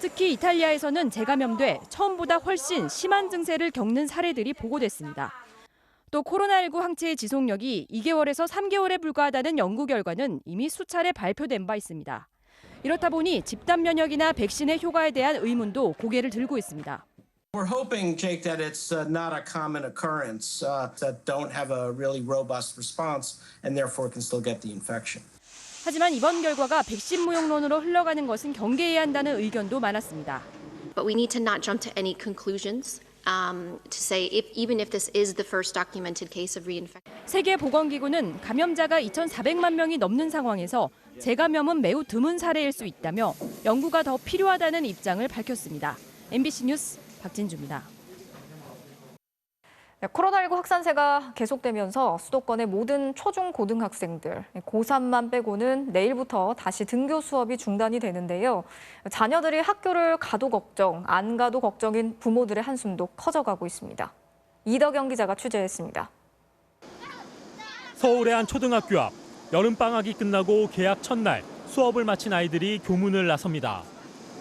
특히 이탈리아에서는 재감염돼 처음보다 훨씬 심한 증세를 겪는 사례들이 보고됐습니다. 또 코로나19 항체의 지속력이 2개월에서 3개월에 불과하다는 연구 결과는 이미 수차례 발표된 바 있습니다. 이렇다 보니 집단 면역이나 백신의 효과에 대한 의문도 고개를 들고 있습니다. We're hoping, Jake, that it's not a common occurrence that don't have a really robust response and therefore can still get the infection. 하지만 이번 결과가 백신 무용론으로 흘러가는 것은 경계해야 한다는 의견도 많았습니다. But we need to not jump to any conclusions. To say even if this is the first documented case of reinfection. 세계보건기구는 감염자가 2,400만 명이 넘는 상황에서 재감염은 매우 드문 사례일 수 있다며 연구가 더 필요하다는 입장을 밝혔습니다. MBC 뉴스 박진주입니다. 코로나19 확산세가 계속되면서 수도권의 모든 초중 고등학생들, 고3만 빼고는 내일부터 다시 등교 수업이 중단이 되는데요. 자녀들이 학교를 가도 걱정, 안 가도 걱정인 부모들의 한숨도 커져가고 있습니다. 이덕영 기자가 취재했습니다. 서울의 한 초등학교 앞, 여름방학이 끝나고 개학 첫날 수업을 마친 아이들이 교문을 나섭니다.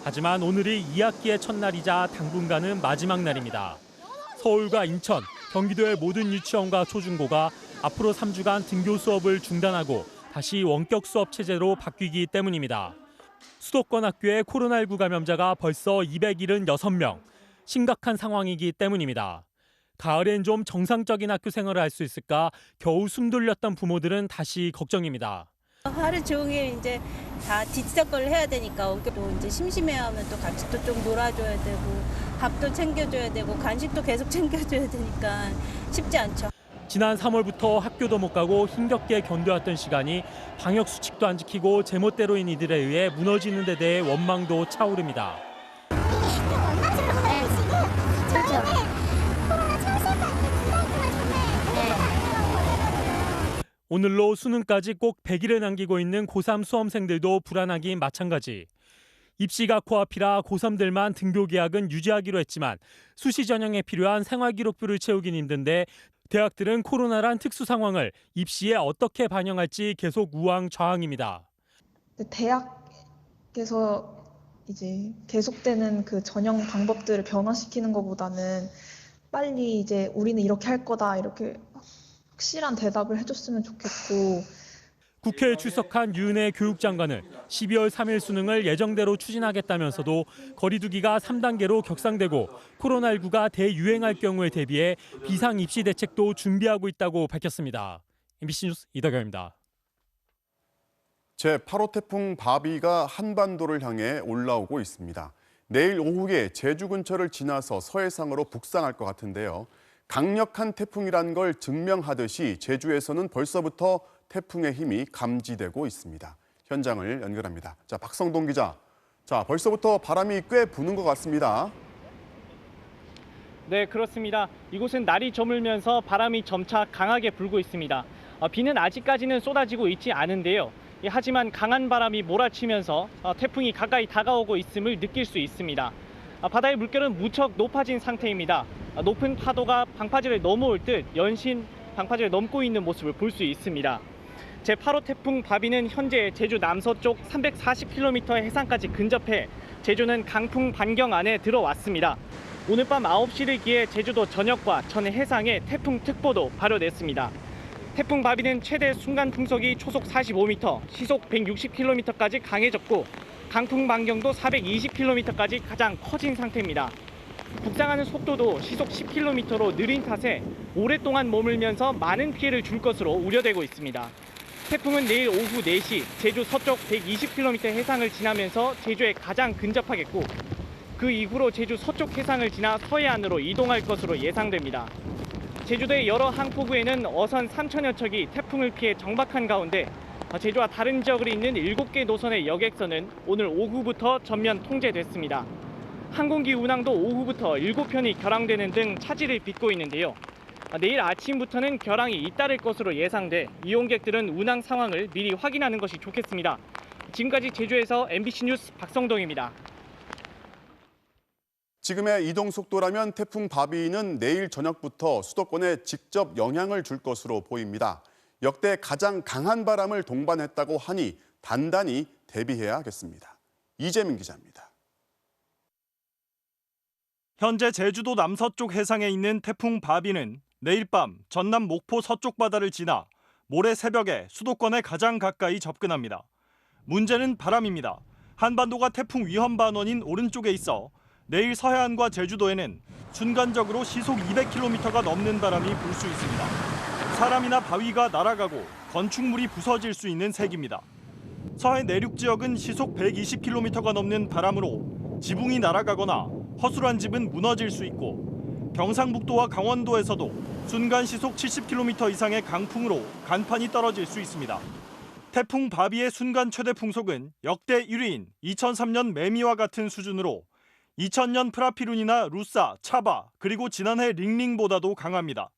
하지만 오늘이 2학기의 첫날이자 당분간은 마지막 날입니다. 서울과 인천, 경기도의 모든 유치원과 초중고가 앞으로 3주간 등교 수업을 중단하고 다시 원격 수업 체제로 바뀌기 때문입니다. 수도권 학교의 코로나19 감염자가 벌써 276명, 심각한 상황이기 때문입니다. 가을엔 좀 정상적인 학교 생활을 할 수 있을까 겨우 숨 돌렸던 부모들은 다시 걱정입니다. 하루 종일 이제 다 뒤척거리를 해야 되니까 또 이제 심심해하면 또 같이 또 좀 놀아줘야 되고 밥도 챙겨줘야 되고 간식도 계속 챙겨줘야 되니까 쉽지 않죠. 지난 3월부터 학교도 못 가고 힘겹게 견뎌왔던 시간이 방역 수칙도 안 지키고 제멋대로인 이들에 의해 무너지는 데 대해 원망도 차오릅니다. 오늘로 수능까지 꼭 100일을 남기고 있는 고3 수험생들도 불안하긴 마찬가지. 입시가 코앞이라 고3들만 등교 계약은 유지하기로 했지만 수시 전형에 필요한 생활기록부를 채우긴 힘든데 대학들은 코로나란 특수 상황을 입시에 어떻게 반영할지 계속 우왕좌왕입니다. 대학에서 이제 계속되는 그 전형 방법들을 변화시키는 것보다는 빨리 이제 우리는 이렇게 할 거다 이렇게 확실한 대답을 해줬으면 좋겠고. 국회에 출석한 유은혜 교육장관은 12월 3일 수능을 예정대로 추진하겠다면서도 거리두기가 3단계로 격상되고 코로나19가 대유행할 경우에 대비해 비상입시 대책도 준비하고 있다고 밝혔습니다. MBC 뉴스 이덕영입니다. 제8호 태풍 바비가 한반도를 향해 올라오고 있습니다. 내일 오후에 제주 근처를 지나서 서해상으로 북상할 것 같은데요. 강력한 태풍이란 걸 증명하듯이 제주에서는 벌써부터 태풍의 힘이 감지되고 있습니다. 현장을 연결합니다. 자, 박성동 기자. 자, 벌써부터 바람이 꽤 부는 것 같습니다. 네, 그렇습니다. 이곳은 날이 저물면서 바람이 점차 강하게 불고 있습니다. 비는 아직까지는 쏟아지고 있지 않은데요. 하지만 강한 바람이 몰아치면서 태풍이 가까이 다가오고 있음을 느낄 수 있습니다. 바다의 물결은 무척 높아진 상태입니다. 높은 파도가 방파제를 넘어올 듯 연신 방파제를 넘고 있는 모습을 볼 수 있습니다. 제8호 태풍 바비는 현재 제주 남서쪽 340km의 해상까지 근접해 제주는 강풍 반경 안에 들어왔습니다. 오늘 밤 9시를 기해 제주도 전역과 전 해상에 태풍특보도 발효됐습니다. 태풍 바비는 최대 순간 풍속이 초속 45m, 시속 160km까지 강해졌고 강풍 반경도 420km까지 가장 커진 상태입니다. 북상하는 속도도 시속 10km로 느린 탓에 오랫동안 머물면서 많은 피해를 줄 것으로 우려되고 있습니다. 태풍은 내일 오후 4시 제주 서쪽 120km 해상을 지나면서 제주에 가장 근접하겠고 그 이후로 제주 서쪽 해상을 지나 서해안으로 이동할 것으로 예상됩니다. 제주도의 여러 항포구에는 어선 3천여 척이 태풍을 피해 정박한 가운데 제주와 다른 지역을 잇는 7개 노선의 여객선은 오늘 오후부터 전면 통제됐습니다. 항공기 운항도 오후부터 7편이 결항되는 등 차질을 빚고 있는데요. 내일 아침부터는 결항이 잇따를 것으로 예상돼 이용객들은 운항 상황을 미리 확인하는 것이 좋겠습니다. 지금까지 제주에서 MBC 뉴스 박성동입니다. 지금의 이동 속도라면 태풍 바비는 내일 저녁부터 수도권에 직접 영향을 줄 것으로 보입니다. 역대 가장 강한 바람을 동반했다고 하니 단단히 대비해야겠습니다. 이재민 기자입니다. 현재 제주도 남서쪽 해상에 있는 태풍 바비는 내일 밤 전남 목포 서쪽 바다를 지나 모레 새벽에 수도권에 가장 가까이 접근합니다. 문제는 바람입니다. 한반도가 태풍 위험 반원인 오른쪽에 있어 내일 서해안과 제주도에는 순간적으로 시속 200km가 넘는 바람이 불 수 있습니다. 사람이나 바위가 날아가고 건축물이 부서질 수 있는 색입니다. 서해 내륙 지역은 시속 120km가 넘는 바람으로 지붕이 날아가거나 허술한 집은 무너질 수 있고 경상북도와 강원도에서도 순간 시속 70km 이상의 강풍으로 간판이 떨어질 수 있습니다. 태풍 바비의 순간 최대 풍속은 역대 1위인 2003년 매미와 같은 수준으로 2000년 프라피룬이나 루사, 차바, 그리고 지난해 링링보다도 강합니다.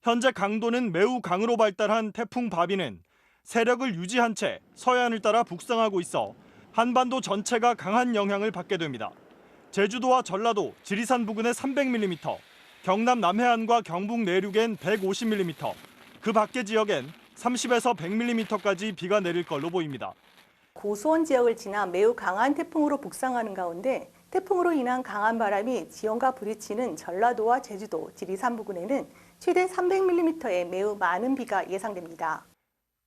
현재 강도는 매우 강으로 발달한 태풍 바비는 세력을 유지한 채 서해안을 따라 북상하고 있어 한반도 전체가 강한 영향을 받게 됩니다. 제주도와 전라도, 지리산 부근에 300mm, 경남 남해안과 경북 내륙엔 150mm, 그 밖의 지역엔 30에서 100mm까지 비가 내릴 걸로 보입니다. 고수원 지역을 지나 매우 강한 태풍으로 북상하는 가운데 태풍으로 인한 강한 바람이 지형과 부딪히는 전라도와 제주도, 지리산 부근에는 최대 300mm의 매우 많은 비가 예상됩니다.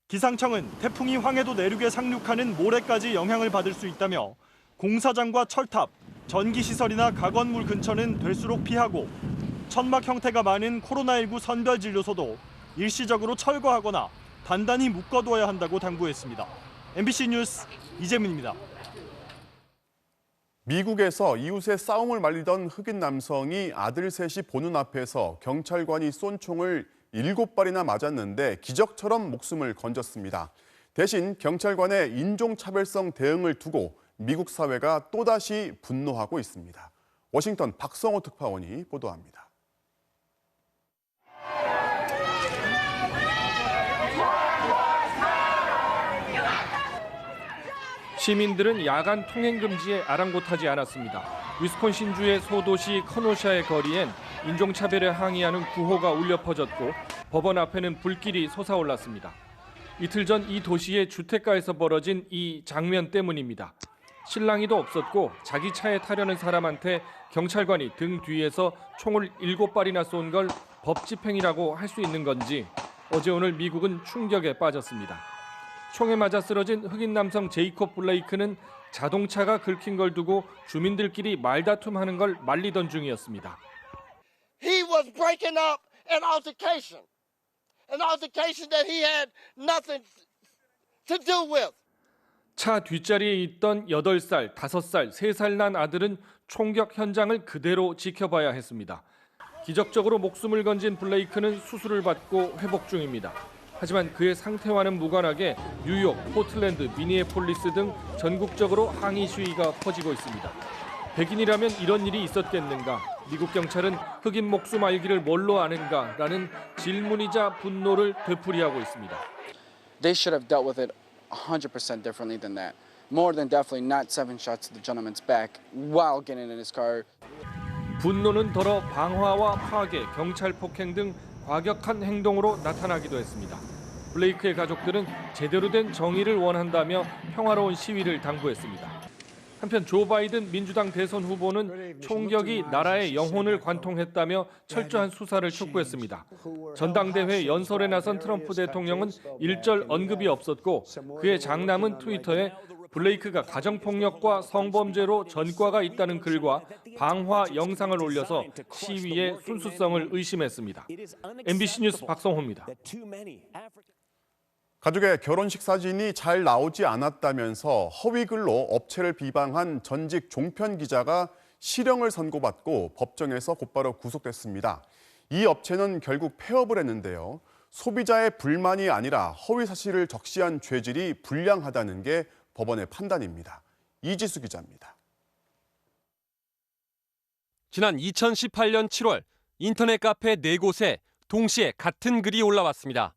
기상청은 태풍이 황해도 내륙에 상륙하는 모레까지 영향을 받을 수 있다며 공사장과 철탑, 전기시설이나 가건물 근처는 될수록 피하고 천막 형태가 많은 코로나19 선별진료소도 일시적으로 철거하거나 단단히 묶어둬야 한다고 당부했습니다. MBC 뉴스 이재민입니다. 미국에서 이웃의 싸움을 말리던 흑인 남성이 아들 셋이 보는 앞에서 경찰관이 쏜 총을 7발이나 맞았는데 기적처럼 목숨을 건졌습니다. 대신 경찰관의 인종차별성 대응을 두고 미국 사회가 또다시 분노하고 있습니다. 워싱턴 박성호 특파원이 보도합니다. 시민들은 야간 통행 금지에 아랑곳하지 않았습니다. 위스콘신주의 소도시 커노샤의 거리엔 인종차별에 항의하는 구호가 울려 퍼졌고 법원 앞에는 불길이 솟아올랐습니다. 이틀 전 이 도시의 주택가에서 벌어진 이 장면 때문입니다. 실랑이도 없었고 자기 차에 타려는 사람한테 경찰관이 등 뒤에서 총을 7발이나 쏜 걸 법 집행이라고 할 수 있는 건지 어제 오늘 미국은 충격에 빠졌습니다. 총에 맞아 쓰러진 흑인 남성 제이콥 블레이크는 자동차가 긁힌 걸 두고 주민들끼리 말다툼하는 걸 말리던 중이었습니다. He was breaking up an altercation that he had nothing to do with. 차 뒷자리에 있던 8살, 5살, 3살 난 아들은 총격 현장을 그대로 지켜봐야 했습니다. 기적적으로 목숨을 건진 블레이크는 수술을 받고 회복 중입니다. 하지만 그의 상태와는 무관하게 뉴욕, 포틀랜드, 미니애폴리스 등 전국적으로 항의 시위가 퍼지고 있습니다. 백인이라면 이런 일이 있었겠는가? 미국 경찰은 흑인 목숨 알기를 뭘로 아는가라는 질문이자 분노를 되풀이하고 있습니다. They should have dealt with it 100% differently than that. More than definitely not 7 shots to the gentleman's back while getting in his car. 분노는 더러 방화와 파괴, 경찰 폭행 등 과격한 행동으로 나타나기도 했습니다. 블레이크의 가족들은 제대로 된 정의를 원한다며 평화로운 시위를 당부했습니다. 한편 조 바이든 민주당 대선 후보는 총격이 나라의 영혼을 관통했다며 철저한 수사를 촉구했습니다. 전당대회 연설에 나선 트럼프 대통령은 일절 언급이 없었고 그의 장남은 트위터에 블레이크가 가정폭력과 성범죄로 전과가 있다는 글과 방화 영상을 올려서 시위의 순수성을 의심했습니다. MBC 뉴스 박성호입니다. 가족의 결혼식 사진이 잘 나오지 않았다면서 허위글로 업체를 비방한 전직 종편 기자가 실형을 선고받고 법정에서 곧바로 구속됐습니다. 이 업체는 결국 폐업을 했는데요. 소비자의 불만이 아니라 허위 사실을 적시한 죄질이 불량하다는 게 법원의 판단입니다. 이지수 기자입니다. 지난 2018년 7월 인터넷 카페 4곳에 동시에 같은 글이 올라왔습니다.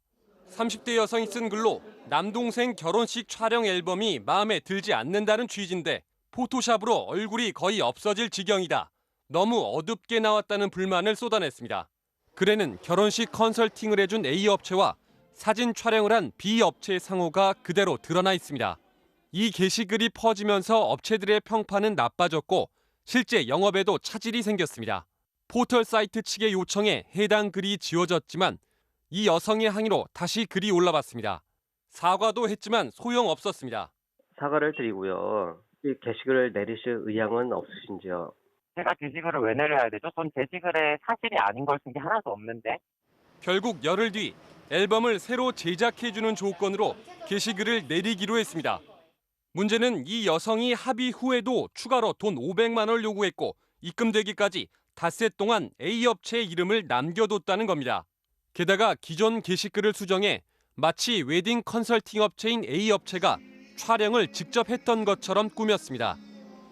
30대 여성이 쓴 글로 남동생 결혼식 촬영 앨범이 마음에 들지 않는다는 취지인데 포토샵으로 얼굴이 거의 없어질 지경이다. 너무 어둡게 나왔다는 불만을 쏟아냈습니다. 글에는 결혼식 컨설팅을 해준 A 업체와 사진 촬영을 한 B 업체의 상호가 그대로 드러나 있습니다. 이 게시글이 퍼지면서 업체들의 평판은 나빠졌고 실제 영업에도 차질이 생겼습니다. 포털 사이트 측의 요청에 해당 글이 지워졌지만 이 여성의 항의로 다시 글이 올라왔습니다. 사과도 했지만 소용없었습니다. 사과를 드리고요. 이 게시글을 내리실 의향은 없으신지요? 제가 게시글을 왜 내려야 되죠? 전 게시글에 사실이 아닌 걸 쓴 게 하나도 없는데. 결국 열흘 뒤 앨범을 새로 제작해주는 조건으로 게시글을 내리기로 했습니다. 문제는 이 여성이 합의 후에도 추가로 돈 500만 원을 요구했고 입금되기까지 닷새 동안 A 업체의 이름을 남겨뒀다는 겁니다. 게다가 기존 게시글을 수정해 마치 웨딩 컨설팅 업체인 A 업체가 촬영을 직접 했던 것처럼 꾸몄습니다.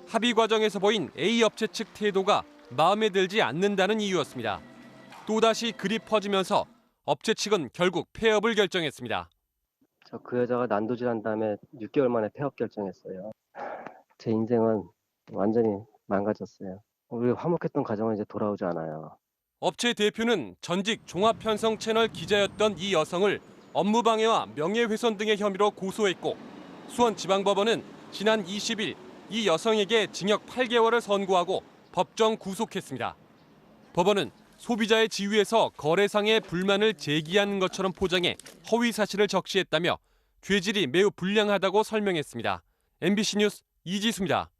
합의 과정에서 보인 A 업체 측 태도가 마음에 들지 않는다는 이유였습니다. 또다시 글이 퍼지면서 업체 측은 결국 폐업을 결정했습니다. 그 여자가 난도질한 다음에 6개월 만에 폐업 결정했어요. 제 인생은 완전히 망가졌어요. 우리 화목했던 가정은 이제 돌아오지 않아요. 업체 대표는 전직 종합편성 채널 기자였던 이 여성을 업무방해와 명예훼손 등의 혐의로 고소했고 수원지방법원은 지난 20일 이 여성에게 징역 8개월을 선고하고 법정 구속했습니다. 법원은 소비자의 지위에서 거래상의 불만을 제기하는 것처럼 포장해 허위 사실을 적시했다며 죄질이 매우 불량하다고 설명했습니다. MBC 뉴스 이지수입니다.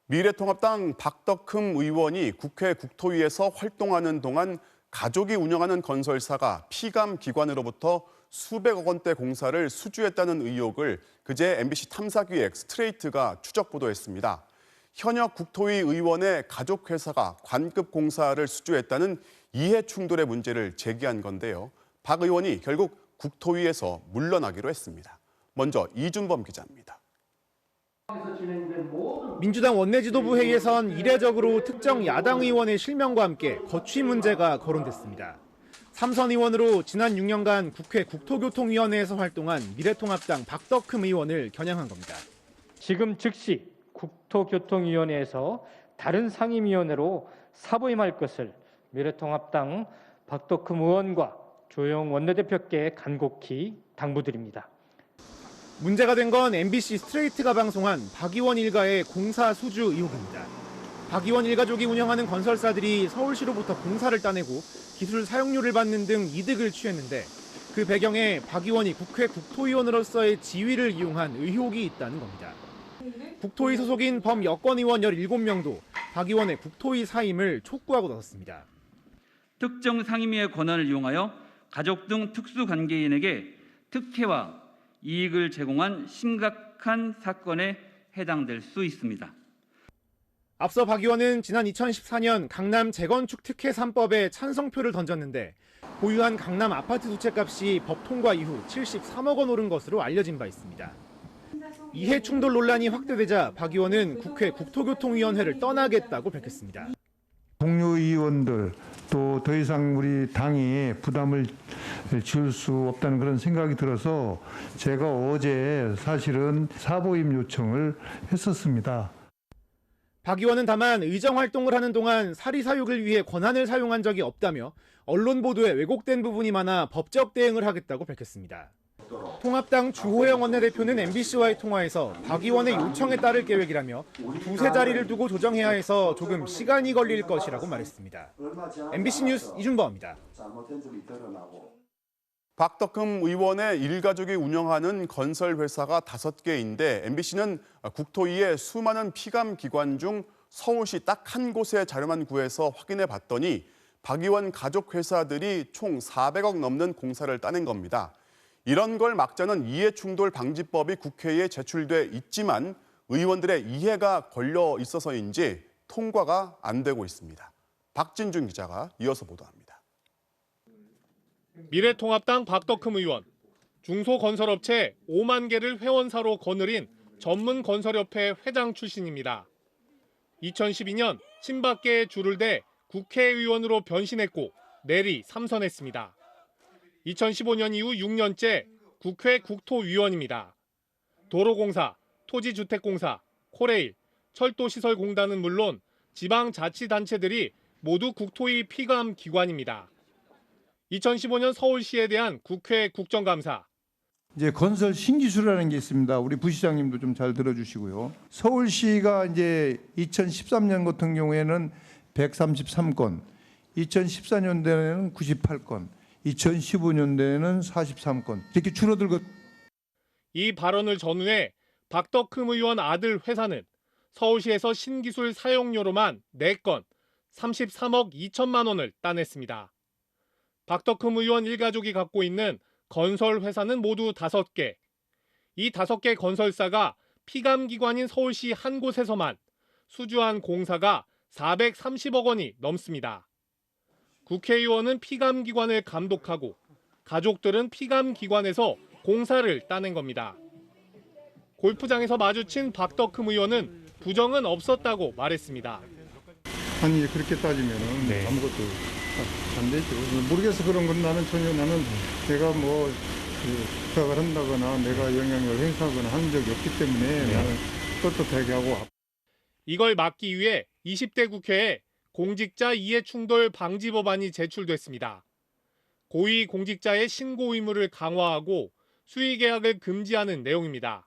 미래통합당 박덕흠 의원이 국회 국토위에서 활동하는 동안 가족이 운영하는 건설사가 피감 기관으로부터 수백억 원대 공사를 수주했다는 의혹을 그제 MBC 탐사기획 스트레이트가 추적 보도했습니다. 현역 국토위 의원의 가족회사가 관급 공사를 수주했다는 이해 충돌의 문제를 제기한 건데요. 박 의원이 결국 국토위에서 물러나기로 했습니다. 먼저 이준범 기자입니다. 민주당 원내지도부 회의에선 이례적으로 특정 야당 의원의 실명과 함께 거취 문제가 거론됐습니다. 삼선 의원으로 지난 6년간 국회 국토교통위원회에서 활동한 미래통합당 박덕흠 의원을 겨냥한 겁니다. 지금 즉시 국토교통위원회에서 다른 상임위원회로 사보임할 것을 미래통합당 박덕흠 의원과 조영 원내대표께 간곡히 당부드립니다. 문제가 된 건 MBC 스트레이트가 방송한 박 의원 일가의 공사 수주 의혹입니다. 박 의원 일가족이 운영하는 건설사들이 서울시로부터 공사를 따내고 기술 사용료를 받는 등 이득을 취했는데 그 배경에 박 의원이 국회 국토위원으로서의 지위를 이용한 의혹이 있다는 겁니다. 국토위 소속인 범여권 의원 17명도 박 의원의 국토위 사임을 촉구하고 나섰습니다. 특정 상임위의 권한을 이용하여 가족 등 특수관계인에게 특혜와 이익을 제공한 심각한 사건에 해당될 수 있습니다. 앞서 박 의원은 지난 2014년 강남 재건축 특혜 3법에 찬성표를 던졌는데 보유한 강남 아파트 두 채 값이 법 통과 이후 73억 원 오른 것으로 알려진 바 있습니다. 이해 충돌 논란이 확대되자 박 의원은 국회 국토교통위원회를 떠나겠다고 밝혔습니다. 동료 의원들 또 더 이상 우리 당이 부담을 지울 수 없다는 그런 생각이 들어서 제가 어제 사실은 사보임 요청을 했었습니다. 박 의원은 다만 의정 활동을 하는 동안 사리사욕을 위해 권한을 사용한 적이 없다며 언론 보도에 왜곡된 부분이 많아 법적 대응을 하겠다고 밝혔습니다. 통합당 주호영 원내대표는 MBC와의 통화에서 박 의원의 요청에 따를 계획이라며 두세 자리를 두고 조정해야 해서 조금 시간이 걸릴 것이라고 말했습니다. MBC 뉴스 이준범입니다. 박덕흠 의원의 일가족이 운영하는 건설회사가 5개인데 MBC는 국토위의 수많은 피감 기관 중 서울시 딱 한 곳의 자료만 구해서 확인해 봤더니 박 의원 가족 회사들이 총 400억 넘는 공사를 따낸 겁니다. 이런 걸 막자는 이해충돌 방지법이 국회에 제출돼 있지만 의원들의 이해가 걸려 있어서인지 통과가 안 되고 있습니다. 박진준 기자가 이어서 보도합니다. 미래통합당 박덕흠 의원, 중소건설업체 5만 개를 회원사로 거느린 전문건설협회 회장 출신입니다. 2012년 친박계에 줄을 대 국회의원으로 변신했고 내리 3선했습니다. 2015년 이후 6년째 국회 국토위원입니다. 도로공사, 토지주택공사, 코레일, 철도시설공단은 물론 지방자치단체들이 모두 국토위 피감 기관입니다. 2015년 서울시에 대한 국회 국정감사. 이제 건설 신기술이라는 게 있습니다. 우리 부시장님도 좀 잘 들어주시고요. 서울시가 이제 2013년 같은 경우에는 133건, 2014년도에는 98건, 2015년도에는 43건 이렇게 줄어들고. 이 발언을 전후해 박덕흠 의원 아들 회사는 서울시에서 신기술 사용료로만 4건 33억 2천만 원을 따냈습니다. 박덕흠 의원 일가족이 갖고 있는 건설 회사는 모두 5개. 이 5개 건설사가 피감기관인 서울시 한 곳에서만 수주한 공사가 430억 원이 넘습니다. 국회의원은 피감기관을 감독하고 가족들은 피감기관에서 공사를 따낸 겁니다. 골프장에서 마주친 박덕흠 의원은 부정은 없었다고 말했습니다. 아니 그렇게 따지면 아무것도 안 되죠. 모르겠어 그런 건 나는 전혀 내가 뭐 부탁을 한다거나 내가 영향력을 행사하거나 하는 적이 없기 때문에 나는 떳떳하게 하고. 이걸 막기 위해 20대 국회에 공직자 이해충돌 방지 법안이 제출됐습니다. 고위 공직자의 신고 의무를 강화하고 수의 계약을 금지하는 내용입니다.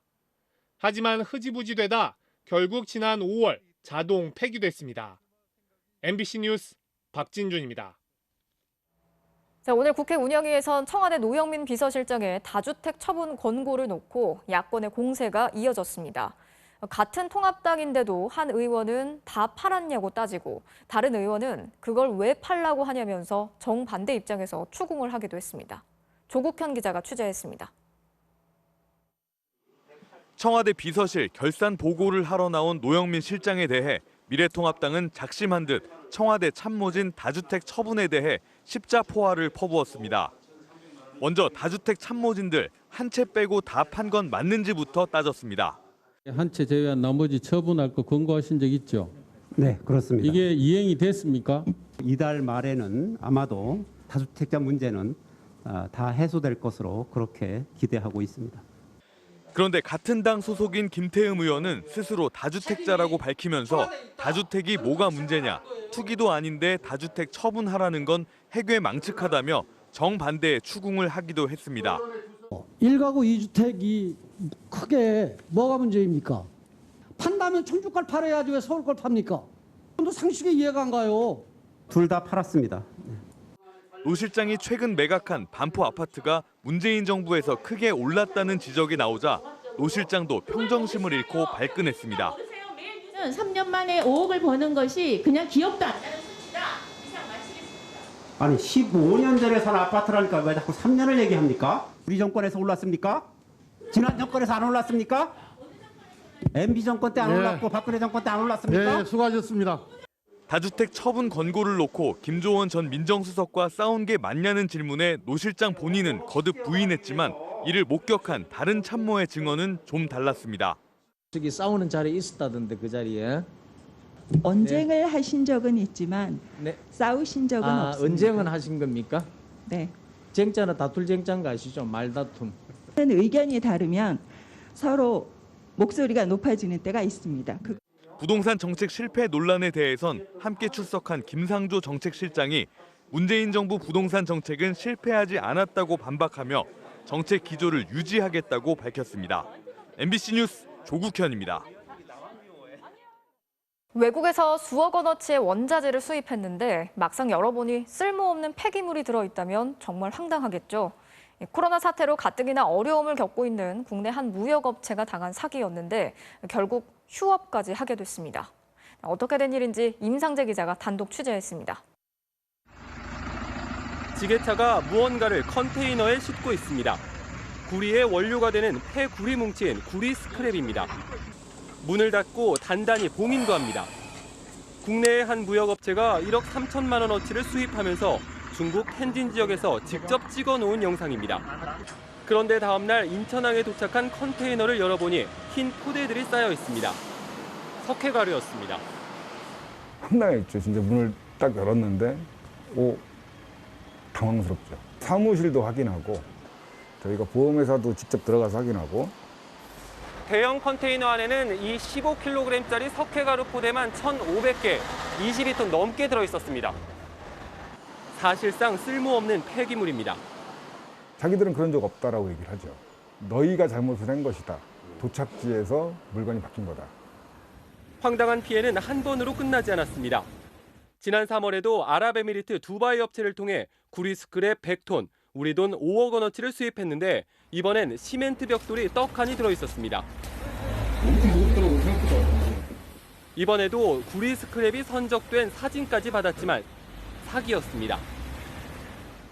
하지만 흐지부지되다 결국 지난 5월 자동 폐기됐습니다. MBC 뉴스 박진준입니다. 자, 오늘 국회 운영위에선 청와대 노영민 비서실장의 다주택 처분 권고를 놓고 야권의 공세가 이어졌습니다. 같은 통합당인데도 한 의원은 다 팔았냐고 따지고 다른 의원은 그걸 왜 팔라고 하냐면서 정반대 입장에서 추궁을 하기도 했습니다. 조국현 기자가 취재했습니다. 청와대 비서실 결산 보고를 하러 나온 노영민 실장에 대해 미래통합당은 작심한 듯 청와대 참모진 다주택 처분에 대해 십자포화를 퍼부었습니다. 먼저 다주택 참모진들 한 채 빼고 다 판 건 맞는지부터 따졌습니다. 한 채 제외한 나머지 처분할 거 권고하신 적 있죠? 네, 그렇습니다. 이게 이행이 됐습니까? 이달 말에는 아마도 다주택자 문제는 다 해소될 것으로 그렇게 기대하고 있습니다. 그런데 같은 당 소속인 김태흠 의원은 스스로 다주택자라고 밝히면서 다주택이 뭐가 문제냐, 투기도 아닌데 다주택 처분하라는 건 해괴망측하다며 정반대의 추궁을 하기도 했습니다. 1가구 2주택이 크게 뭐가 문제입니까? 판다면 청주 걸 팔아야지 왜 서울 걸 팝니까? 또 상식에 이해가 안 가요. 둘 다 팔았습니다. 노 실장이 최근 매각한 반포 아파트가 문재인 정부에서 크게 올랐다는 지적이 나오자 노 실장도 평정심을 잃고 발끈했습니다. 3년 만에 5억을 버는 것이 그냥 기억도 안 나는 수치다. 이상 마치겠습니다. 아니 15년 전에 산 아파트라니까 왜 자꾸 3년을 얘기합니까? 우리 정권에서 올랐습니까? 지난 정권에서 안 올랐습니까? MB 정권 때 안 올랐고 박근혜 정권 때 안 올랐습니까? 네, 수고하셨습니다. 다주택 처분 권고를 놓고 김조원 전 민정수석과 싸운 게 맞냐는 질문에 노 실장 본인은 거듭 부인했지만 이를 목격한 다른 참모의 증언은 좀 달랐습니다. 저기 싸우는 자리에 있었다던데 그 자리에. 언쟁을 하신 적은 있지만 싸우신 적은 없습니다. 언쟁은 하신 겁니까? 네. 쟁자는 다툴 쟁자인 거 아시죠? 말다툼. 의견이 다르면 서로 목소리가 높아지는 때가 있습니다. 부동산 정책 실패 논란에 대해선 함께 출석한 김상조 정책실장이 문재인 정부 부동산 정책은 실패하지 않았다고 반박하며 정책 기조를 유지하겠다고 밝혔습니다. MBC 뉴스 조국현입니다. 외국에서 수억 원어치의 원자재를 수입했는데 막상 열어보니 쓸모없는 폐기물이 들어있다면 정말 황당하겠죠. 코로나 사태로 가뜩이나 어려움을 겪고 있는 국내 한 무역업체가 당한 사기였는데 결국 휴업까지 하게 됐습니다. 어떻게 된 일인지 임상재 기자가 단독 취재했습니다. 지게차가 무언가를 컨테이너에 싣고 있습니다. 구리의 원료가 되는 폐구리 뭉친 구리 스크랩입니다. 문을 닫고 단단히 봉인도 합니다. 국내의 한 무역업체가 1억 3천만 원어치를 수입하면서 중국 텐진 지역에서 직접 찍어놓은 영상입니다. 그런데 다음 날 인천항에 도착한 컨테이너를 열어보니 흰 포대들이 쌓여 있습니다. 석회가루였습니다. 황당했죠. 진짜 문을 딱 열었는데 당황스럽죠. 사무실도 확인하고 저희가 보험회사도 직접 들어가서 확인하고 대형 컨테이너 안에는 이 15kg짜리 석회가루 포대만 1,500개, 20리터 넘게 들어있었습니다. 사실상 쓸모없는 폐기물입니다. 자기들은 그런 적 없다라고 얘기를 하죠. 너희가 잘못을 한 것이다. 도착지에서 물건이 바뀐 거다. 황당한 피해는 한 번으로 끝나지 않았습니다. 지난 3월에도 아랍에미리트 두바이 업체를 통해 구리 스크랩 100톤, 우리 돈 5억 원어치를 수입했는데 이번엔 시멘트 벽돌이 떡하니 들어있었습니다. 이번에도 구리 스크랩이 선적된 사진까지 받았지만 사기였습니다.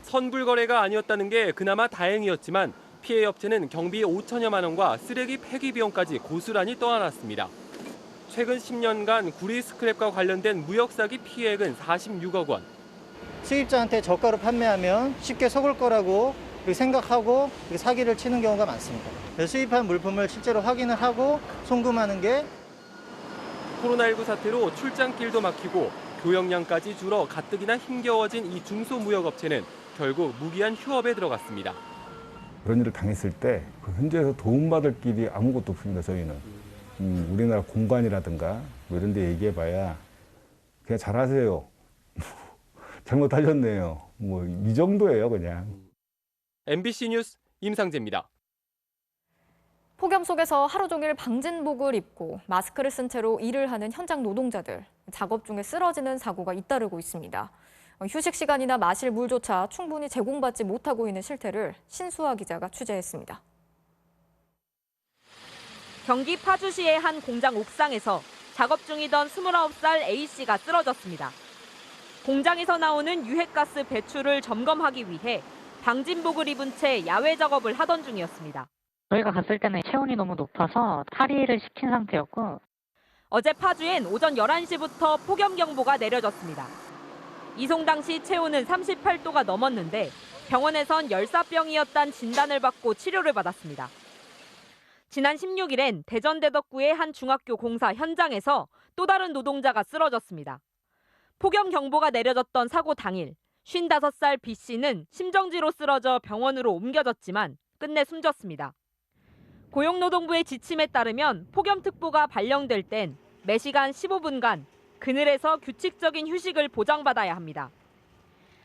선불거래가 아니었다는 게 그나마 다행이었지만 피해 업체는 경비 5천여만 원과 쓰레기 폐기 비용까지 고스란히 떠안았습니다. 최근 10년간 구리 스크랩과 관련된 무역 사기 피해액은 46억 원. 수입자한테 저가로 판매하면 쉽게 속을 거라고 생각하고 사기를 치는 경우가 많습니다. 수입한 물품을 실제로 확인을 하고 송금하는 게 코로나19 사태로 출장길도 막히고 교역량까지 줄어 가뜩이나 힘겨워진 이 중소무역업체는 결국 무기한 휴업에 들어갔습니다. 그런 일을 당했을 때 그 현지에서 도움받을 길이 아무것도 없습니다. 저희는 우리나라 공관이라든가 뭐 이런 데 얘기해봐야 그냥 잘하세요. 잘못하셨네요. 뭐 이 정도예요, 그냥. MBC 뉴스 임상재입니다. 폭염 속에서 하루 종일 방진복을 입고 마스크를 쓴 채로 일을 하는 현장 노동자들. 작업 중에 쓰러지는 사고가 잇따르고 있습니다. 휴식 시간이나 마실 물조차 충분히 제공받지 못하고 있는 실태를 신수아 기자가 취재했습니다. 경기 파주시의 한 공장 옥상에서 작업 중이던 29살 A씨가 쓰러졌습니다. 공장에서 나오는 유해가스 배출을 점검하기 위해 방진복을 입은 채 야외 작업을 하던 중이었습니다. 저희가 갔을 때는 체온이 너무 높아서 탈의를 시킨 상태였고 어제 파주엔 오전 11시부터 폭염경보가 내려졌습니다. 이송 당시 체온은 38도가 넘었는데 병원에선 열사병이었다는 진단을 받고 치료를 받았습니다. 지난 16일엔 대전대덕구의 한 중학교 공사 현장에서 또 다른 노동자가 쓰러졌습니다. 폭염경보가 내려졌던 사고 당일 55살 B씨는 심정지로 쓰러져 병원으로 옮겨졌지만 끝내 숨졌습니다. 고용노동부의 지침에 따르면 폭염특보가 발령될 땐 매시간 15분간 그늘에서 규칙적인 휴식을 보장받아야 합니다.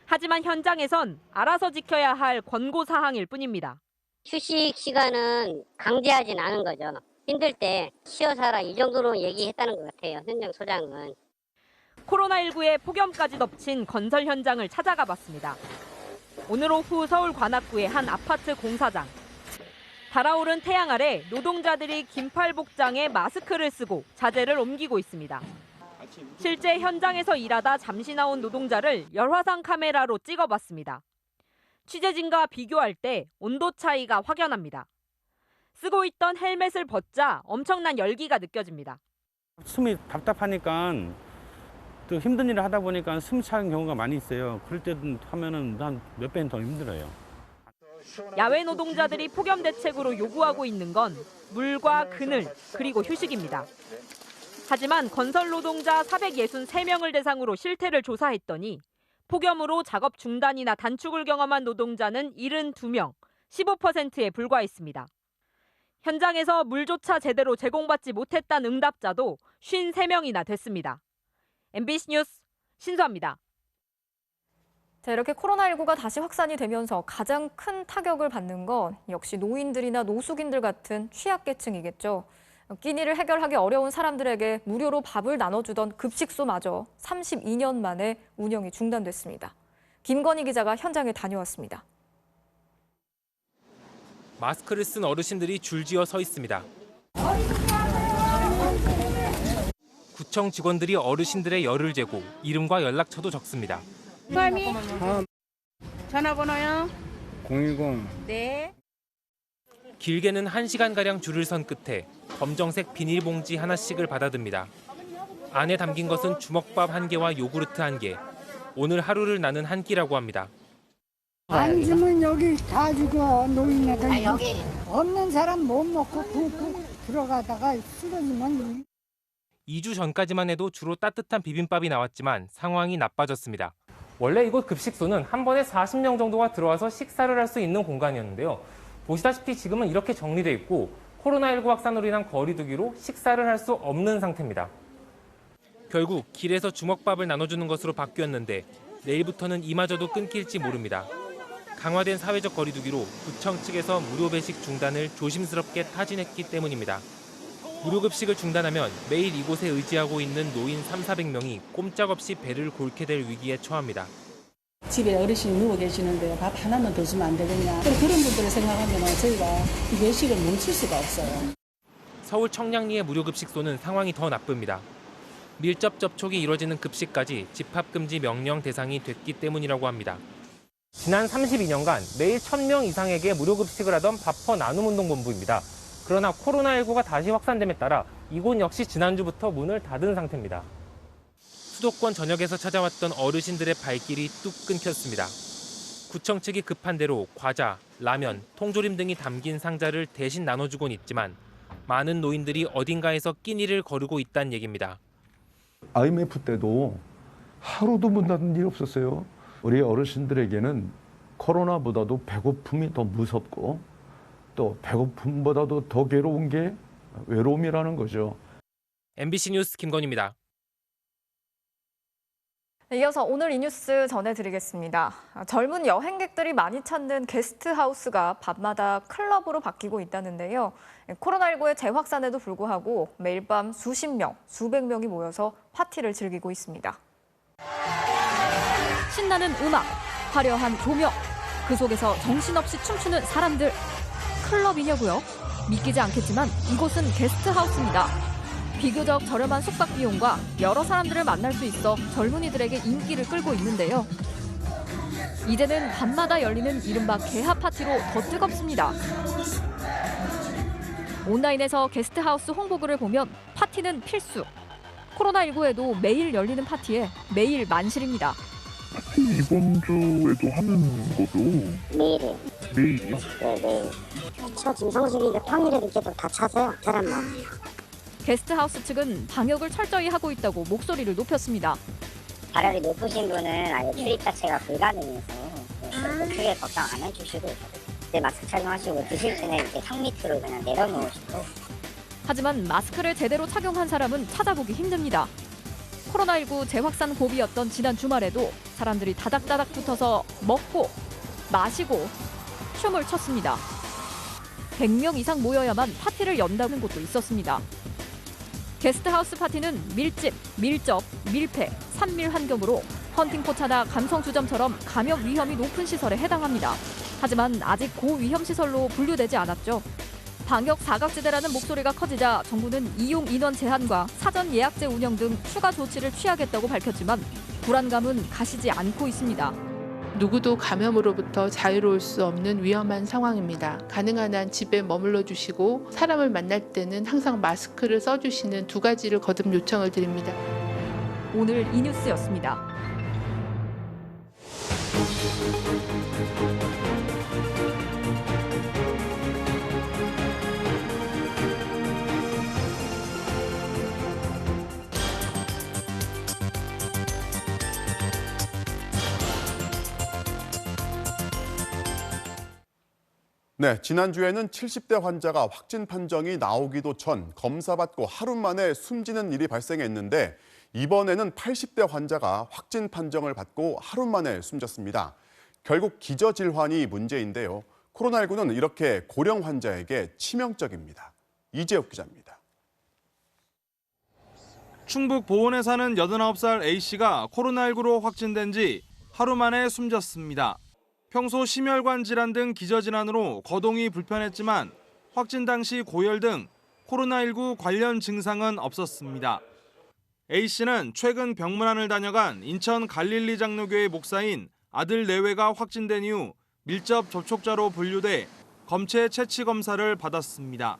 하지만 현장에선 알아서 지켜야 할 권고사항일 뿐입니다. 휴식 시간은 강제하진 않은 거죠. 힘들 때 쉬어서 하라 이 정도로 얘기했다는 것 같아요. 현장 소장은. 코로나19에 폭염까지 덮친 건설 현장을 찾아가 봤습니다. 오늘 오후 서울 관악구의 한 아파트 공사장. 달아오른 태양 아래 노동자들이 긴팔 복장에 마스크를 쓰고 자재를 옮기고 있습니다. 실제 현장에서 일하다 잠시 나온 노동자를 열화상 카메라로 찍어봤습니다. 취재진과 비교할 때 온도 차이가 확연합니다. 쓰고 있던 헬멧을 벗자 엄청난 열기가 느껴집니다. 숨이 답답하니까 또 힘든 일을 하다 보니까 숨 차는 경우가 많이 있어요. 그럴 때 하면은 한 몇 배는 더 힘들어요. 야외 노동자들이 폭염 대책으로 요구하고 있는 건 물과 그늘 그리고 휴식입니다. 하지만 건설 노동자 463명을 대상으로 실태를 조사했더니 폭염으로 작업 중단이나 단축을 경험한 노동자는 72명, 15%에 불과했습니다. 현장에서 물조차 제대로 제공받지 못했다는 응답자도 53명이나 됐습니다. MBC 뉴스 신수아입니다. 자, 이렇게 코로나19가 다시 확산이 되면서 가장 큰 타격을 받는 건 역시 노인들이나 노숙인들 같은 취약계층이겠죠. 끼니를 해결하기 어려운 사람들에게 무료로 밥을 나눠주던 급식소마저 32년 만에 운영이 중단됐습니다. 김건희 기자가 현장에 다녀왔습니다. 마스크를 쓴 어르신들이 줄지어 서 있습니다. 구청 직원들이 어르신들의 열을 재고 이름과 연락처도 적습니다. 성함이? 전화번호요? 010. 네. 길게는 1시간가량 줄을 선 끝에 검정색 비닐봉지 하나씩을 받아듭니다. 안에 담긴 것은 주먹밥 1개와 요구르트 1개. 오늘 하루를 나눈 한 끼라고 합니다. 앉으면 여기 다 죽어. 노인네들. 여기. 없는 사람 못 먹고 푹푹 들어가다가 쓰러지면. 2주 전까지만 해도 주로 따뜻한 비빔밥이 나왔지만 상황이 나빠졌습니다. 원래 이곳 급식소는 한 번에 40명 정도가 들어와서 식사를 할 수 있는 공간이었는데요. 보시다시피 지금은 이렇게 정리돼 있고 코로나19 확산으로 인한 거리 두기로 식사를 할 수 없는 상태입니다. 결국 길에서 주먹밥을 나눠주는 것으로 바뀌었는데 내일부터는 이마저도 끊길지 모릅니다. 강화된 사회적 거리 두기로 구청 측에서 무료 배식 중단을 조심스럽게 타진했기 때문입니다. 무료 급식을 중단하면 매일 이곳에 의지하고 있는 노인 300~400명이 꼼짝없이 배를 골게 될 위기에 처합니다. 집에 어르신이 누워 계시는데 밥 하나만 더 주면 안 되겠냐. 그런 분들을 생각하면 저희가 이 외식을 멈출 수가 없어요. 서울 청량리의 무료 급식소는 상황이 더 나쁩니다. 밀접 접촉이 이뤄지는 급식까지 집합금지 명령 대상이 됐기 때문이라고 합니다. 지난 32년간 매일 1,000명 이상에게 무료 급식을 하던 밥퍼 나눔운동본부입니다. 그러나 코로나19가 다시 확산됨에 따라 이곳 역시 지난주부터 문을 닫은 상태입니다. 수도권 전역에서 찾아왔던 어르신들의 발길이 뚝 끊겼습니다. 구청 측이 급한 대로 과자, 라면, 통조림 등이 담긴 상자를 대신 나눠주곤 있지만 많은 노인들이 어딘가에서 끼니를 거르고 있다는 얘기입니다. IMF 때도 하루도 문 닫은 일이 없었어요. 우리 어르신들에게는 코로나보다도 배고픔이 더 무섭고 또 배고픔보다도 더 괴로운 게 외로움이라는 거죠. MBC 뉴스 김건희입니다. 이어서 오늘 이 뉴스 전해드리겠습니다. 젊은 여행객들이 많이 찾는 게스트하우스가 밤마다 클럽으로 바뀌고 있다는데요. 코로나19의 재확산에도 불구하고 매일 밤 수십 명, 수백 명이 모여서 파티를 즐기고 있습니다. 신나는 음악, 화려한 조명, 그 속에서 정신없이 춤추는 사람들. 클럽이냐고요? 믿기지 않겠지만 이곳은 게스트하우스입니다. 비교적 저렴한 숙박 비용과 여러 사람들을 만날 수 있어 젊은이들에게 인기를 끌고 있는데요. 이제는 밤마다 열리는 이른바 개합 파티로 더 뜨겁습니다. 온라인에서 게스트하우스 홍보글을 보면 파티는 필수. 코로나19에도 매일 열리는 파티에 매일 만실입니다. 이번 주에도 하는 거죠? 매일이요. 매일이요? 네, 매일. 저 지금 성수기가 평일에 늦게도 다 차서요, 사람만. 게스트하우스 측은 방역을 철저히 하고 있다고 목소리를 높였습니다. 발열이 높으신 분은 아예 출입 자체가 불가능해서 크게 걱정 안 해주시고 이제 마스크 착용하시고 드실 때는 이렇게 턱 밑으로 그냥 내려놓으시고. 하지만 마스크를 제대로 착용한 사람은 찾아보기 힘듭니다. 코로나19 재확산 고비였던 지난 주말에도 사람들이 다닥다닥 붙어서 먹고 마시고 춤을 췄습니다. 100명 이상 모여야만 파티를 연다는 곳도 있었습니다. 게스트하우스 파티는 밀집, 밀접, 밀폐, 산밀환경으로 헌팅포차나 감성주점처럼 감염 위험이 높은 시설에 해당합니다. 하지만 아직 고위험 시설로 분류되지 않았죠. 방역 사각지대라는 목소리가 커지자 정부는 이용 인원 제한과 사전 예약제 운영 등 추가 조치를 취하겠다고 밝혔지만 불안감은 가시지 않고 있습니다. 누구도 감염으로부터 자유로울 수 없는 위험한 상황입니다. 가능한 한 집에 머물러 주시고 사람을 만날 때는 항상 마스크를 써주시는 두 가지를 거듭 요청을 드립니다. 오늘 이 뉴스였습니다. 네, 지난주에는 70대 환자가 확진 판정이 나오기도 전 검사받고 하루 만에 숨지는 일이 발생했는데 이번에는 80대 환자가 확진 판정을 받고 하루 만에 숨졌습니다. 결국 기저질환이 문제인데요. 코로나19는 이렇게 고령 환자에게 치명적입니다. 이재욱 기자입니다. 충북 보은에 사는 89살 A씨가 코로나19로 확진된 지 하루 만에 숨졌습니다. 평소 심혈관 질환 등 기저질환으로 거동이 불편했지만 확진 당시 고열 등 코로나19 관련 증상은 없었습니다. A씨는 최근 병문안을 다녀간 인천 갈릴리 장로교회 목사인 아들 내외가 확진된 이후 밀접 접촉자로 분류돼 검체 채취 검사를 받았습니다.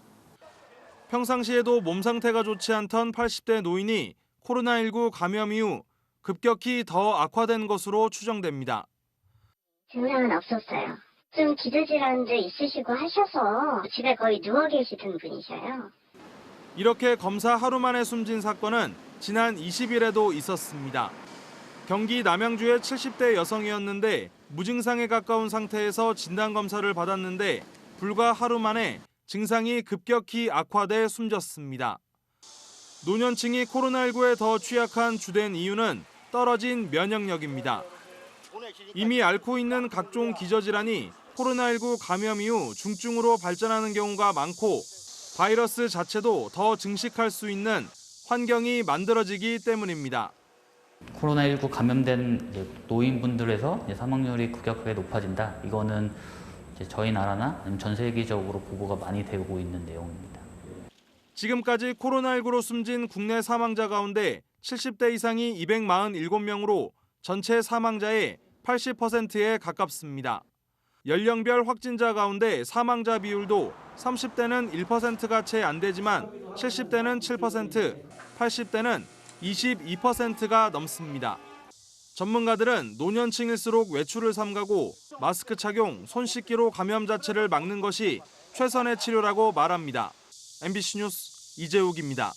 평상시에도 몸 상태가 좋지 않던 80대 노인이 코로나19 감염 이후 급격히 더 악화된 것으로 추정됩니다. 증상은 없었어요. 좀 기저질환도 있으시고 하셔서 집에 거의 누워 계시던 분이셔요. 이렇게 검사 하루 만에 숨진 사건은 지난 20일에도 있었습니다. 경기 남양주의 70대 여성이었는데 무증상에 가까운 상태에서 진단검사를 받았는데 불과 하루 만에 증상이 급격히 악화돼 숨졌습니다. 노년층이 코로나19에 더 취약한 주된 이유는 떨어진 면역력입니다. 이미 앓고 있는 각종 기저질환이 코로나19 감염 이후 중증으로 발전하는 경우가 많고 바이러스 자체도 더 증식할 수 있는 환경이 만들어지기 때문입니다. 코로나19 감염된 노인분들에서 사망률이 급격하게 높아진다. 이거는 저희 나라나 아니면 전 세계적으로 보고가 많이 되고 있는 내용입니다. 지금까지 코로나19로 숨진 국내 사망자 가운데 70대 이상이 247명으로 전체 사망자의 80%에 가깝습니다. 연령별 확진자 가운데 사망자 비율도 30대는 1%가 채 안 되지만 70대는 7%, 80대는 22%가 넘습니다. 전문가들은 노년층일수록 외출을 삼가고 마스크 착용, 손 씻기로 감염 자체를 막는 것이 최선의 치료라고 말합니다. MBC 뉴스 이재욱입니다.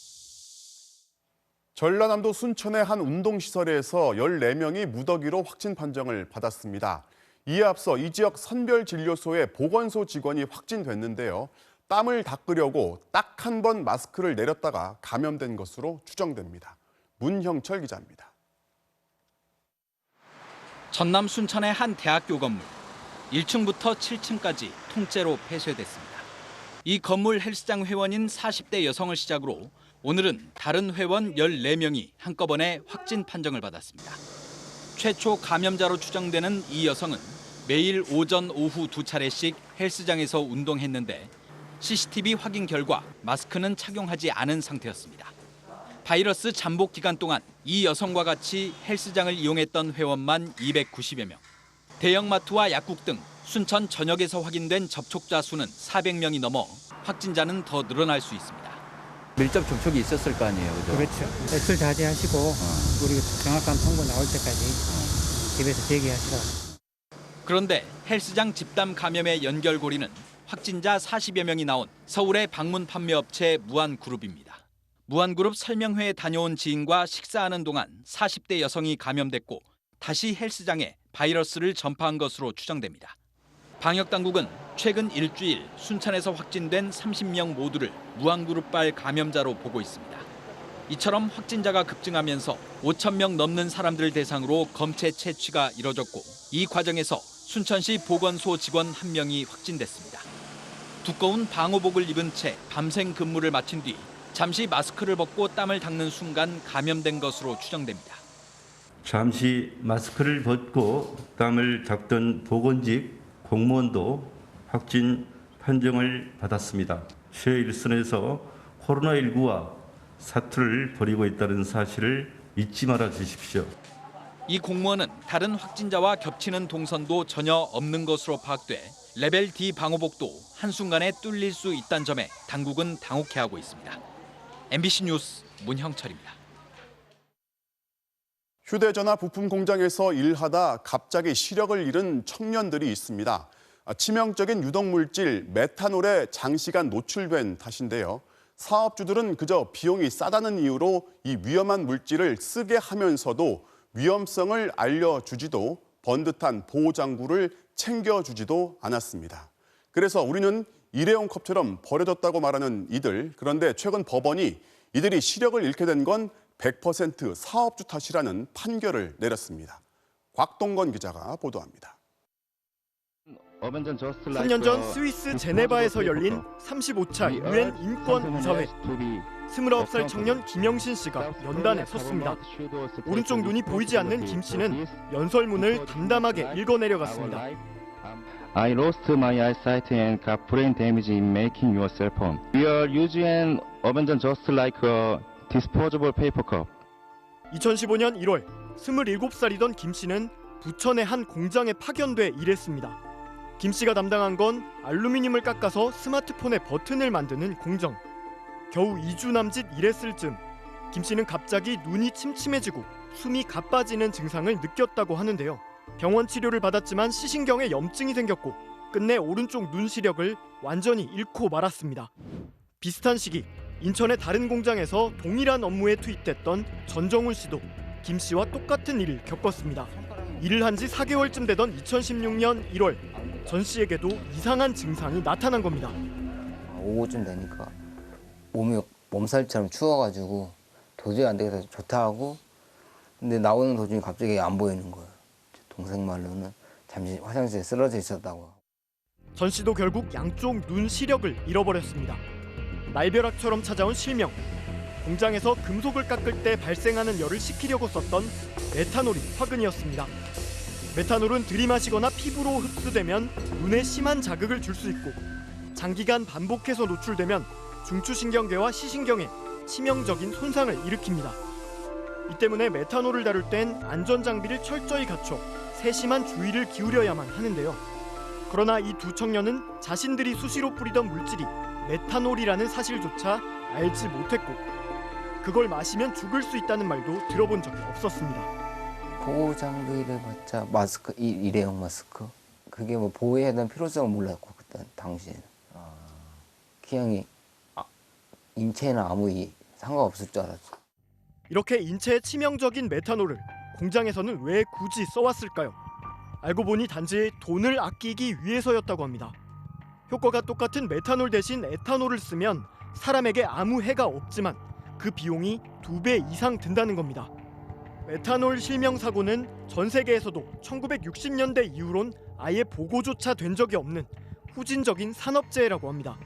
전라남도 순천의 한 운동시설에서 14명이 무더기로 확진 판정을 받았습니다. 이에 앞서 이 지역 선별진료소의 보건소 직원이 확진됐는데요. 땀을 닦으려고 딱 한 번 마스크를 내렸다가 감염된 것으로 추정됩니다. 문형철 기자입니다. 전남 순천의 한 대학교 건물. 1층부터 7층까지 통째로 폐쇄됐습니다. 이 건물 헬스장 회원인 40대 여성을 시작으로 오늘은 다른 회원 14명이 한꺼번에 확진 판정을 받았습니다. 최초 감염자로 추정되는 이 여성은 매일 오전, 오후 2차례씩 헬스장에서 운동했는데 CCTV 확인 결과 마스크는 착용하지 않은 상태였습니다. 바이러스 잠복 기간 동안 이 여성과 같이 헬스장을 이용했던 회원만 290여 명. 대형마트와 약국 등 순천 전역에서 확인된 접촉자 수는 400명이 넘어 확진자는 더 늘어날 수 있습니다. 밀접 접촉이 있었을 거 아니에요, 그죠? 그렇죠. 외출 자제하시고 우리 정확한 통보 나올 때까지 집에서 대기하시라고. 그런데 헬스장 집단 감염의 연결고리는 확진자 40여 명이 나온 서울의 방문 판매업체 무한그룹입니다. 무한그룹 설명회에 다녀온 지인과 식사하는 동안 40대 여성이 감염됐고 다시 헬스장에 바이러스를 전파한 것으로 추정됩니다. 방역당국은 최근 일주일 순천에서 확진된 30명 모두를 무한그룹발 감염자로 보고 있습니다. 이처럼 확진자가 급증하면서 5,000명 넘는 사람들 대상으로 검체 채취가 이뤄졌고 이 과정에서 순천시 보건소 직원 1명이 확진됐습니다. 두꺼운 방호복을 입은 채 밤샘 근무를 마친 뒤 잠시 마스크를 벗고 땀을 닦는 순간 감염된 것으로 추정됩니다. 잠시 마스크를 벗고 땀을 닦던 보건직 공무원도 확진 판정을 받았습니다. 새 일선에서 코로나19와 사투를 벌이고 있다는 사실을 잊지 말아 주십시오. 이 공무원은 다른 확진자와 겹치는 동선도 전혀 없는 것으로 파악돼 레벨 D 방호복도 한순간에 뚫릴 수 있다는 점에 당국은 당혹해하고 있습니다. MBC 뉴스 문형철입니다. 휴대전화 부품 공장에서 일하다 갑자기 시력을 잃은 청년들이 있습니다. 치명적인 유독물질 메탄올에 장시간 노출된 탓인데요. 사업주들은 그저 비용이 싸다는 이유로 이 위험한 물질을 쓰게 하면서도 위험성을 알려주지도 번듯한 보호장구를 챙겨주지도 않았습니다. 그래서 우리는 일회용 컵처럼 버려졌다고 말하는 이들. 그런데 최근 법원이 이들이 시력을 잃게 된 건 100% 사업주 탓이라는 판결을 내렸습니다. 곽동건 기자가 보도합니다. 3년 전 스위스 제네바에서 열린 35차 UN 인권이사회. 29살 청년 김영신 씨가 연단에 섰습니다. 오른쪽 눈이 보이지 않는 김 씨는 연설문을 담담하게 읽어내려갔습니다. I lost my eyesight and got brain damage in making your cell phone. We are using an abandoned just like a disposable paper cup. 2015년 1월 27살이던 김 씨는 부천의 한 공장에 파견돼 일했습니다. 김 씨가 담당한 건 알루미늄을 깎아서 스마트폰의 버튼을 만드는 공정. 겨우 2주 남짓 일했을 즈음 김 씨는 갑자기 눈이 침침해지고 숨이 가빠지는 증상을 느꼈다고 하는데요. 병원 치료를 받았지만 시신경에 염증이 생겼고 끝내 오른쪽 눈 시력을 완전히 잃고 말았습니다. 비슷한 시기 인천의 다른 공장에서 동일한 업무에 투입됐던 전정훈 씨도 김 씨와 똑같은 일을 겪었습니다. 일을 한 지 4개월쯤 되던 2016년 1월 전 씨에게도 이상한 증상이 나타난 겁니다. 오후쯤 되니까 몸이 몸살처럼 추워가지고 도저히 안 되겠어서 좋다 하고 근데 나오는 도중에 갑자기 안 보이는 거예요. 동생 말로는 잠시 화장실에 쓰러져 있었다고. 전 씨도 결국 양쪽 눈 시력을 잃어버렸습니다. 날벼락처럼 찾아온 실명. 공장에서 금속을 깎을 때 발생하는 열을 식히려고 썼던 메탄올이 화근이었습니다. 메탄올은 들이마시거나 피부로 흡수되면 눈에 심한 자극을 줄 수 있고 장기간 반복해서 노출되면 중추신경계와 시신경에 치명적인 손상을 일으킵니다. 이 때문에 메탄올을 다룰 땐 안전장비를 철저히 갖춰 세심한 주의를 기울여야만 하는데요. 그러나 이 두 청년은 자신들이 수시로 뿌리던 물질이 메탄올이라는 사실조차 알지 못했고 그걸 마시면 죽을 수 있다는 말도 들어본 적이 없었습니다. 보호장비를 받자 마스크, 일회용 마스크. 그게 뭐 보호해야 되는 필요성을 몰랐고 그때 당시에는. 그냥 인체에는 아무 상관없을 줄 알았죠. 이렇게 인체에 치명적인 메탄올을 공장에서는 왜 굳이 써왔을까요? 알고 보니 단지 돈을 아끼기 위해서였다고 합니다. 효과가 똑같은 메탄올 대신 에탄올을 쓰면 사람에게 아무 해가 없지만 그 비용이 2배 이상 든다는 겁니다. 메탄올 실명 사고는 전 세계에서도 1960년대 이후론 아예 보고조차 된 적이 없는 후진적인 산업재해라고 합니다.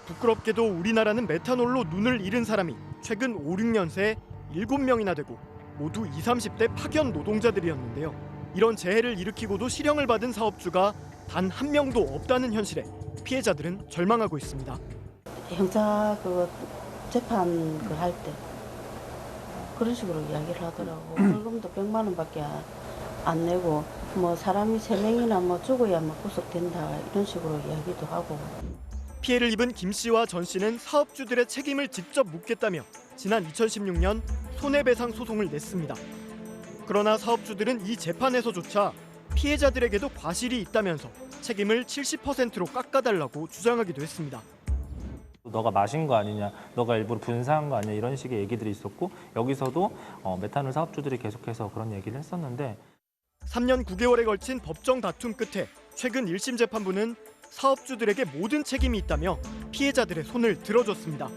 부끄럽게도 우리나라는 메탄올로 눈을 잃은 사람이 최근 5, 6년 새 7명이나 되고 모두 20, 30대 파견 노동자들이었는데요. 이런 재해를 일으키고도 실형을 받은 사업주가 단 한 명도 없다는 현실에 피해자들은 절망하고 있습니다. 형사 재판 할 때 그런 식으로 이야기를 하더라고. 벌금도 100만 원밖에 안 내고 뭐 사람이 3명이나 뭐 죽어야 뭐 구속된다 이런 식으로 이야기도 하고. 피해를 입은 김 씨와 전 씨는 사업주들의 책임을 직접 묻겠다며 지난 2016년 손해배상 소송을 냈습니다. 그러나 사업주들은 이 재판에서조차 피해자들에게도 과실이 있다면서 책임을 70%로 깎아달라고 주장하기도 했습니다. 너가 마신 거 아니냐, 너가 일부러 분사한 거 아니냐 이런 식의 얘기들이 있었고 여기서도 메탄올 사업주들이 계속해서 그런 얘기를 했었는데 3년 9개월에 걸친 법정 다툼 끝에 최근 1심 재판부는 사업주들에게 모든 책임이 있다며 피해자들의 손을 들어줬습니다.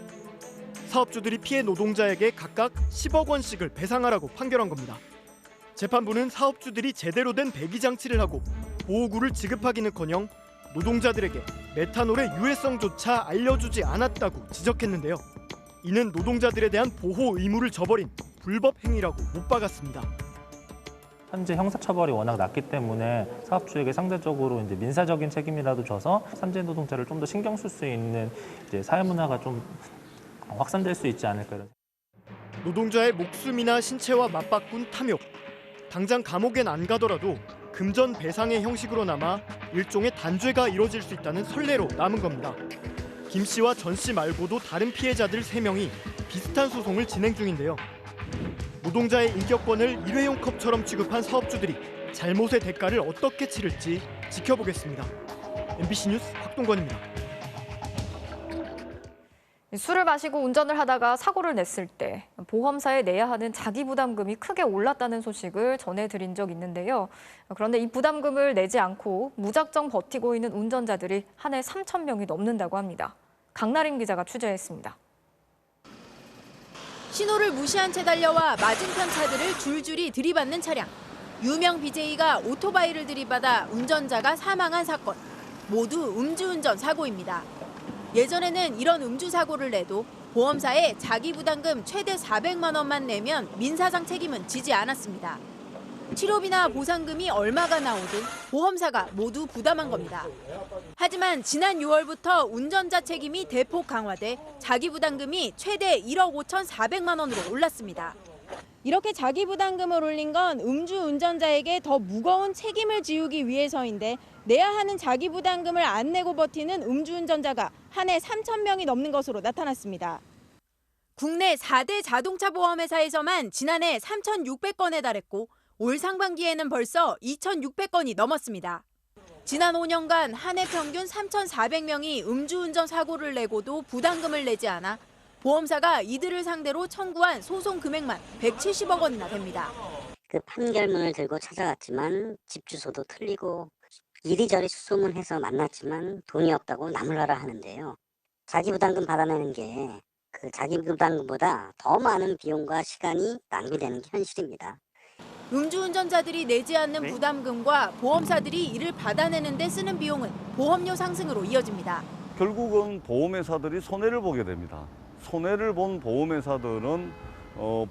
사업주들이 피해 노동자에게 각각 10억 원씩을 배상하라고 판결한 겁니다. 재판부는 사업주들이 제대로 된 배기 장치를 하고 보호구를 지급하기는커녕 노동자들에게 메탄올의 유해성조차 알려주지 않았다고 지적했는데요. 이는 노동자들에 대한 보호 의무를 저버린 불법 행위라고 못 박았습니다. 현재 형사처벌이 워낙 낮기 때문에 사업주에게 상대적으로 이제 민사적인 책임이라도 져서 산재 노동자를 좀 더 신경 쓸 수 있는 이제 사회 문화가 좀 확산될 수 있지 않을까. 노동자의 목숨이나 신체와 맞바꾼 탐욕. 당장 감옥엔 안 가더라도 금전 배상의 형식으로 남아 일종의 단죄가 이뤄질 수 있다는 선례로 남은 겁니다. 김 씨와 전 씨 말고도 다른 피해자들 3명이 비슷한 소송을 진행 중인데요. 노동자의 인격권을 일회용 컵처럼 취급한 사업주들이 잘못의 대가를 어떻게 치를지 지켜보겠습니다. MBC 뉴스 박동건입니다. 술을 마시고 운전을 하다가 사고를 냈을 때 보험사에 내야 하는 자기부담금이 크게 올랐다는 소식을 전해드린 적 있는데요. 그런데 이 부담금을 내지 않고 무작정 버티고 있는 운전자들이 한 해 3,000명이 넘는다고 합니다. 강나림 기자가 취재했습니다. 신호를 무시한 채 달려와 맞은편 차들을 줄줄이 들이받는 차량. 유명 BJ가 오토바이를 들이받아 운전자가 사망한 사건. 모두 음주운전 사고입니다. 예전에는 이런 음주 사고를 내도 보험사에 자기부담금 최대 400만 원만 내면 민사상 책임은 지지 않았습니다. 치료비나 보상금이 얼마가 나오든 보험사가 모두 부담한 겁니다. 하지만 지난 6월부터 운전자 책임이 대폭 강화돼 자기부담금이 최대 1억 5,400만 원으로 올랐습니다. 이렇게 자기부담금을 올린 건 음주운전자에게 더 무거운 책임을 지우기 위해서인데 내야 하는 자기부담금을 안 내고 버티는 음주운전자가 한 해 3,000명이 넘는 것으로 나타났습니다. 국내 4대 자동차 보험회사에서만 지난해 3,600건에 달했고 올 상반기에는 벌써 2,600건이 넘었습니다. 지난 5년간 한 해 평균 3,400명이 음주운전 사고를 내고도 부담금을 내지 않아 보험사가 이들을 상대로 청구한 소송 금액만 170억 원이나 됩니다. 그 판결문을 들고 찾아갔지만 집 주소도 틀리고 이리저리 수소문해서 만났지만 돈이 없다고 나무라라 하는데요. 자기부담금 받아내는 게 그 자기부담금보다 더 많은 비용과 시간이 낭비되는 게 현실입니다. 음주운전자들이 내지 않는 부담금과 보험사들이 이를 받아내는 데 쓰는 비용은 보험료 상승으로 이어집니다. 결국은 보험회사들이 손해를 보게 됩니다. 손해를 본 보험회사들은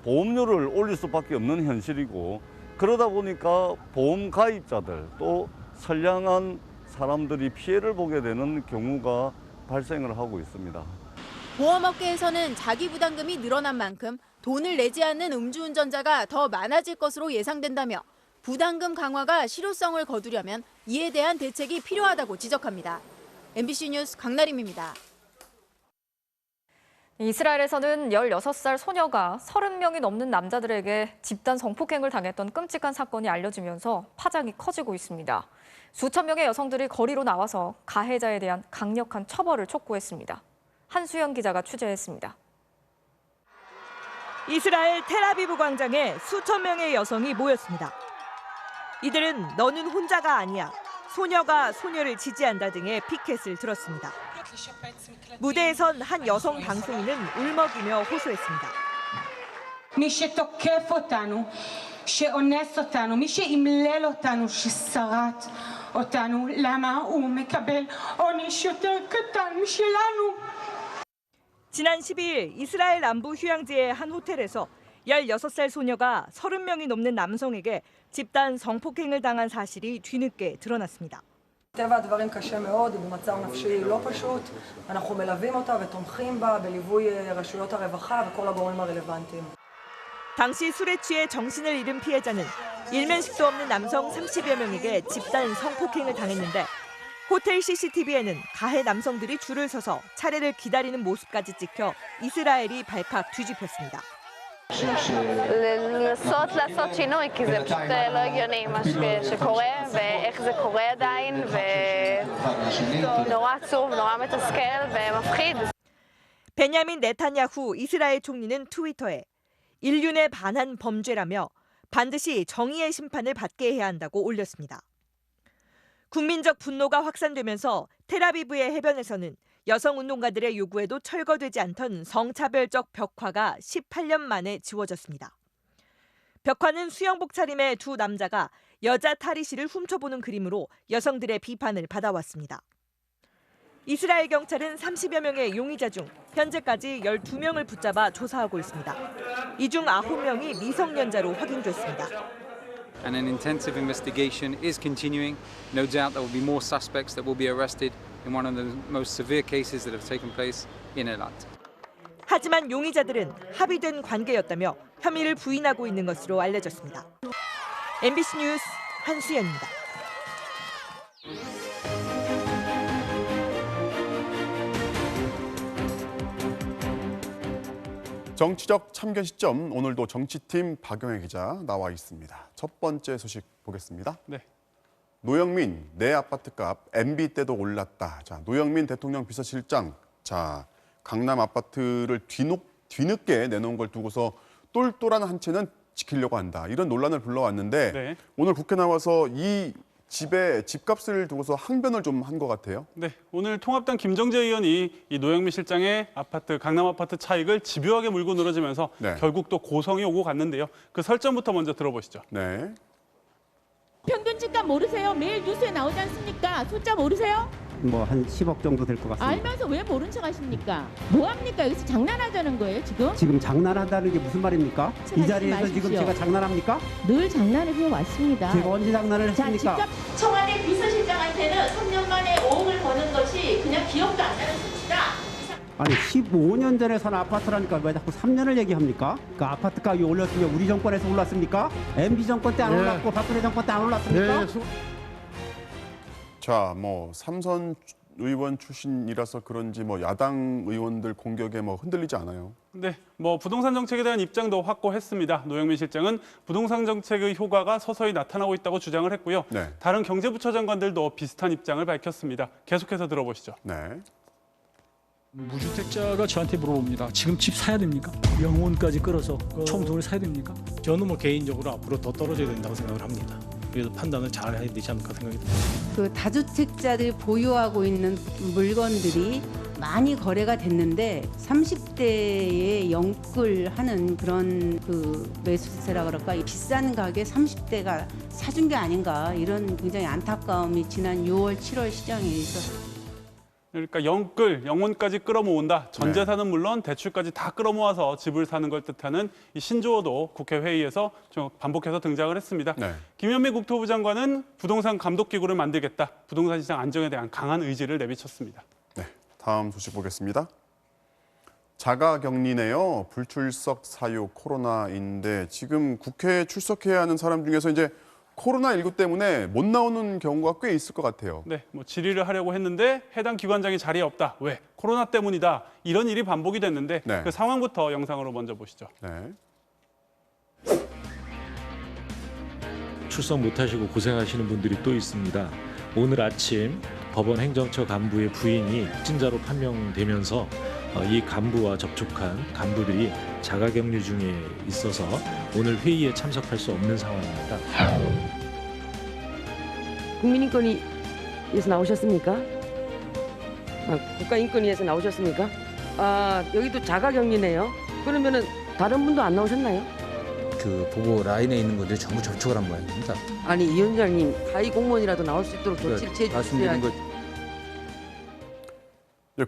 보험료를 올릴 수밖에 없는 현실이고 그러다 보니까 보험 가입자들 또 선량한 사람들이 피해를 보게 되는 경우가 발생을 하고 있습니다. 보험업계에서는 자기부담금이 늘어난 만큼 돈을 내지 않는 음주운전자가 더 많아질 것으로 예상된다며 부담금 강화가 실효성을 거두려면 이에 대한 대책이 필요하다고 지적합니다. MBC 뉴스 강나림입니다. 이스라엘에서는 16살 소녀가 30명이 넘는 남자들에게 집단 성폭행을 당했던 끔찍한 사건이 알려지면서 파장이 커지고 있습니다. 수천 명의 여성들이 거리로 나와서 가해자에 대한 강력한 처벌을 촉구했습니다. 한수영 기자가 취재했습니다. 이스라엘 텔아비브 광장에 수천 명의 여성이 모였습니다. 이들은 너는 혼자가 아니야, 소녀가 소녀를 지지한다 등의 피켓을 들었습니다. 무대에선 한 여성 방송인은 울먹이며 호소했습니다. מי שתוקף אותנו, שאונס אותנו, מי שאמלל אותנו, ששרט אותנו, למה הוא מקבל עונש יותר קטן משלנו? 지난 12일 이스라엘 남부 휴양지의 한 호텔에서 16살 소녀가 30명이 넘는 남성에게 집단 성폭행을 당한 사실이 뒤늦게 드러났습니다. טבע הדברים קשה מאוד, היא במצב נפשי לא פשוט. אנחנו מלווים אותה ותומכים בה בליווי רשויות הרווחה וכל הגורמים הרלוונטיים. 당시 술에 취해 정신을 잃은 피해자는 일면식도 없는 남성 30여 명에게 집단 성폭행을 당했는데 호텔 CCTV에는 가해 남성들이 줄을 서서 차례를 기다리는 모습까지 찍혀 이스라엘이 발칵 뒤집혔습니다. לנסות לעשות שינוי, כי זה פשוט לא הגיוני מה שקורה ואיך זה קורה עדיין ונורא עצוב, נורא מתסכל ומפחיד. 베냐민 네타냐후 이스라엘 총리는 트위터에 인륜에 반한 범죄라며 반드시 정의의 심판을 받게 해야 한다고 올렸습니다. 국민적 분노가 확산되면서 텔아비브의 해변에서는 여성 운동가들의 요구에도 철거되지 않던 성차별적 벽화가 18년 만에 지워졌습니다. 벽화는 수영복 차림의 두 남자가 여자 탈의실을 훔쳐보는 그림으로 여성들의 비판을 받아왔습니다. 이스라엘 경찰은 30여 명의 용의자 중 현재까지 12명을 붙잡아 조사하고 있습니다. 이 중 9명이 미성년자로 확인됐습니다. And an intensive investigation is continuing. No doubt there will be more suspects that will be arrested in one of the most severe cases that have taken place in Eilat. 하지만 용의자들은 합의된 관계였다며 혐의를 부인하고 있는 것으로 알려졌습니다. MBC 뉴스 한수연입니다. 정치적 참견 시점, 오늘도 정치팀 박영애 기자 나와 있습니다. 첫 번째 소식 보겠습니다. 네. 노영민, 내 아파트값 MB 때도 올랐다. 자, 노영민 대통령 비서실장, 자, 강남 아파트를 뒤늦게 내놓은 걸 두고서 똘똘한 한 채는 지키려고 한다. 이런 논란을 불러왔는데 네. 오늘 국회 나와서 이 집값을 두고서 항변을 좀 한 것 같아요. 네, 오늘 통합당 김정재 의원이 이 노영민 실장의 아파트, 강남 아파트 차익을 집요하게 물고 늘어지면서 네. 결국 또 고성이 오고 갔는데요. 그 설전부터 먼저 들어보시죠. 네. 평균 집값 모르세요? 매일 뉴스에 나오지 않습니까? 숫자 모르세요? 뭐 한 10억 정도 될 것 같습니다. 알면서 왜 모른 척 하십니까? 뭐 합니까? 여기서 장난하자는 거예요, 지금? 지금 장난한다는 게 무슨 말입니까? 이 자리에서 마십시오. 지금 제가 장난합니까? 늘 장난을 해왔습니다. 제가 언제 장난을 했습니까? 자, 청와대 비서실장한테는 3년 만에 5억을 버는 것이 그냥 기억도 안 나는 수치다. 아니 15년 전에 산 아파트라니까 왜 자꾸 3년을 얘기합니까? 그 아파트 값이 올랐으면 우리 정권에서 올랐습니까? MB 정권 때 안 올랐고 박근혜 정권 때 안 올랐습니까? 자, 뭐 삼선 의원 출신이라서 그런지 뭐 야당 의원들 공격에 뭐 흔들리지 않아요. 네, 뭐 부동산 정책에 대한 입장도 확고했습니다. 노영민 실장은 부동산 정책의 효과가 서서히 나타나고 있다고 주장을 했고요. 네. 다른 경제부처 장관들도 비슷한 입장을 밝혔습니다. 계속해서 들어보시죠. 네. 무주택자가 저한테 물어봅니다. 지금 집 사야 됩니까? 영혼까지 끌어서 총 돈을 사야 됩니까? 저는 뭐 개인적으로 앞으로 더 떨어져야 된다고 생각을 합니다. 그래서 판단을 잘 해야 되지 않을까 생각이 듭니다. 그 다주택자들이 보유하고 있는 물건들이 많이 거래가 됐는데 30대에 영끌하는 그런 그 매수세라 그럴까 비싼 가격에 30대가 사준 게 아닌가 이런 굉장히 안타까움이 지난 6월, 7월 시장에 있었습니다. 그러니까 영혼까지 끌어모은다. 전 재산은 물론 대출까지 다 끌어모아서 집을 사는 걸 뜻하는 이 신조어도 국회 회의에서 좀 반복해서 등장을 했습니다. 네. 김현미 국토부 장관은 부동산 감독기구를 만들겠다. 부동산 시장 안정에 대한 강한 의지를 내비쳤습니다. 네, 다음 소식 보겠습니다. 자가격리네요. 불출석 사유 코로나인데 지금 국회에 출석해야 하는 사람 중에서 이제 코로나19 때문에 못 나오는 경우가 꽤 있을 것 같아요. 네, 뭐 질의를 하려고 했는데 해당 기관장이 자리에 없다. 왜? 코로나 때문이다. 이런 일이 반복이 됐는데 네. 그 상황부터 영상으로 먼저 보시죠. 네. 출석 못하시고 고생하시는 분들이 또 있습니다. 오늘 아침 법원 행정처 간부의 부인이 확진자로 판명되면서 이 간부와 접촉한 간부들이 자가격리 중에 있어서 오늘 회의에 참석할 수 없는 상황입니다. 국민인권위에서 나오셨습니까? 국가인권위에서 나오셨습니까? 여기도 자가격리네요. 그러면은 다른 분도 안 나오셨나요? 그 보고 라인에 있는 분들이 전부 접촉을 한 모양입니다. 아니 이 위원장님 하위 공무원이라도 나올 수 있도록 조치를 취해 말씀드린 것.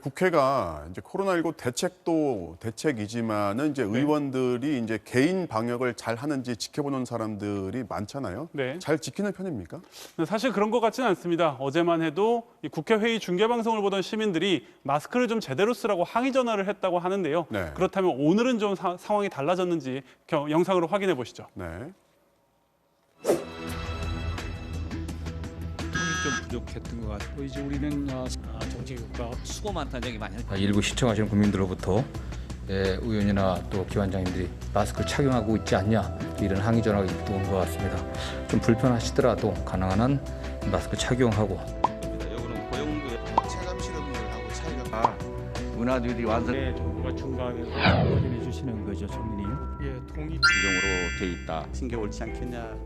국회가 이제 코로나19 대책도 대책이지만은 이제 의원들이 이제 개인 방역을 잘 하는지 지켜보는 사람들이 많잖아요. 네. 잘 지키는 편입니까? 사실 그런 것 같지는 않습니다. 어제만 해도 이 국회 회의 중계 방송을 보던 시민들이 마스크를 좀 제대로 쓰라고 항의 전화를 했다고 하는데요. 네. 그렇다면 오늘은 좀 상황이 달라졌는지 영상으로 확인해 보시죠. 네. 좀 부족했던 것 같고 이제 우리는 정치국가 수고 많다는 얘기 많이 했죠. 일부 시청하시는 국민들로부터 의원이나 또 기관장님들이 마스크를 착용하고 있지 않냐 이런 항의 전화가 온 것 같습니다. 좀 불편하시더라도 가능한 한 마스크 착용하고. 여기는 고용부의 체감 실험을 하고 차이가 문화들이 완성. 정부가 중간에서 확인해 주시는 거죠, 총리님. 예, 통일 규정으로 돼 있다. 신경 옳지 않겠냐.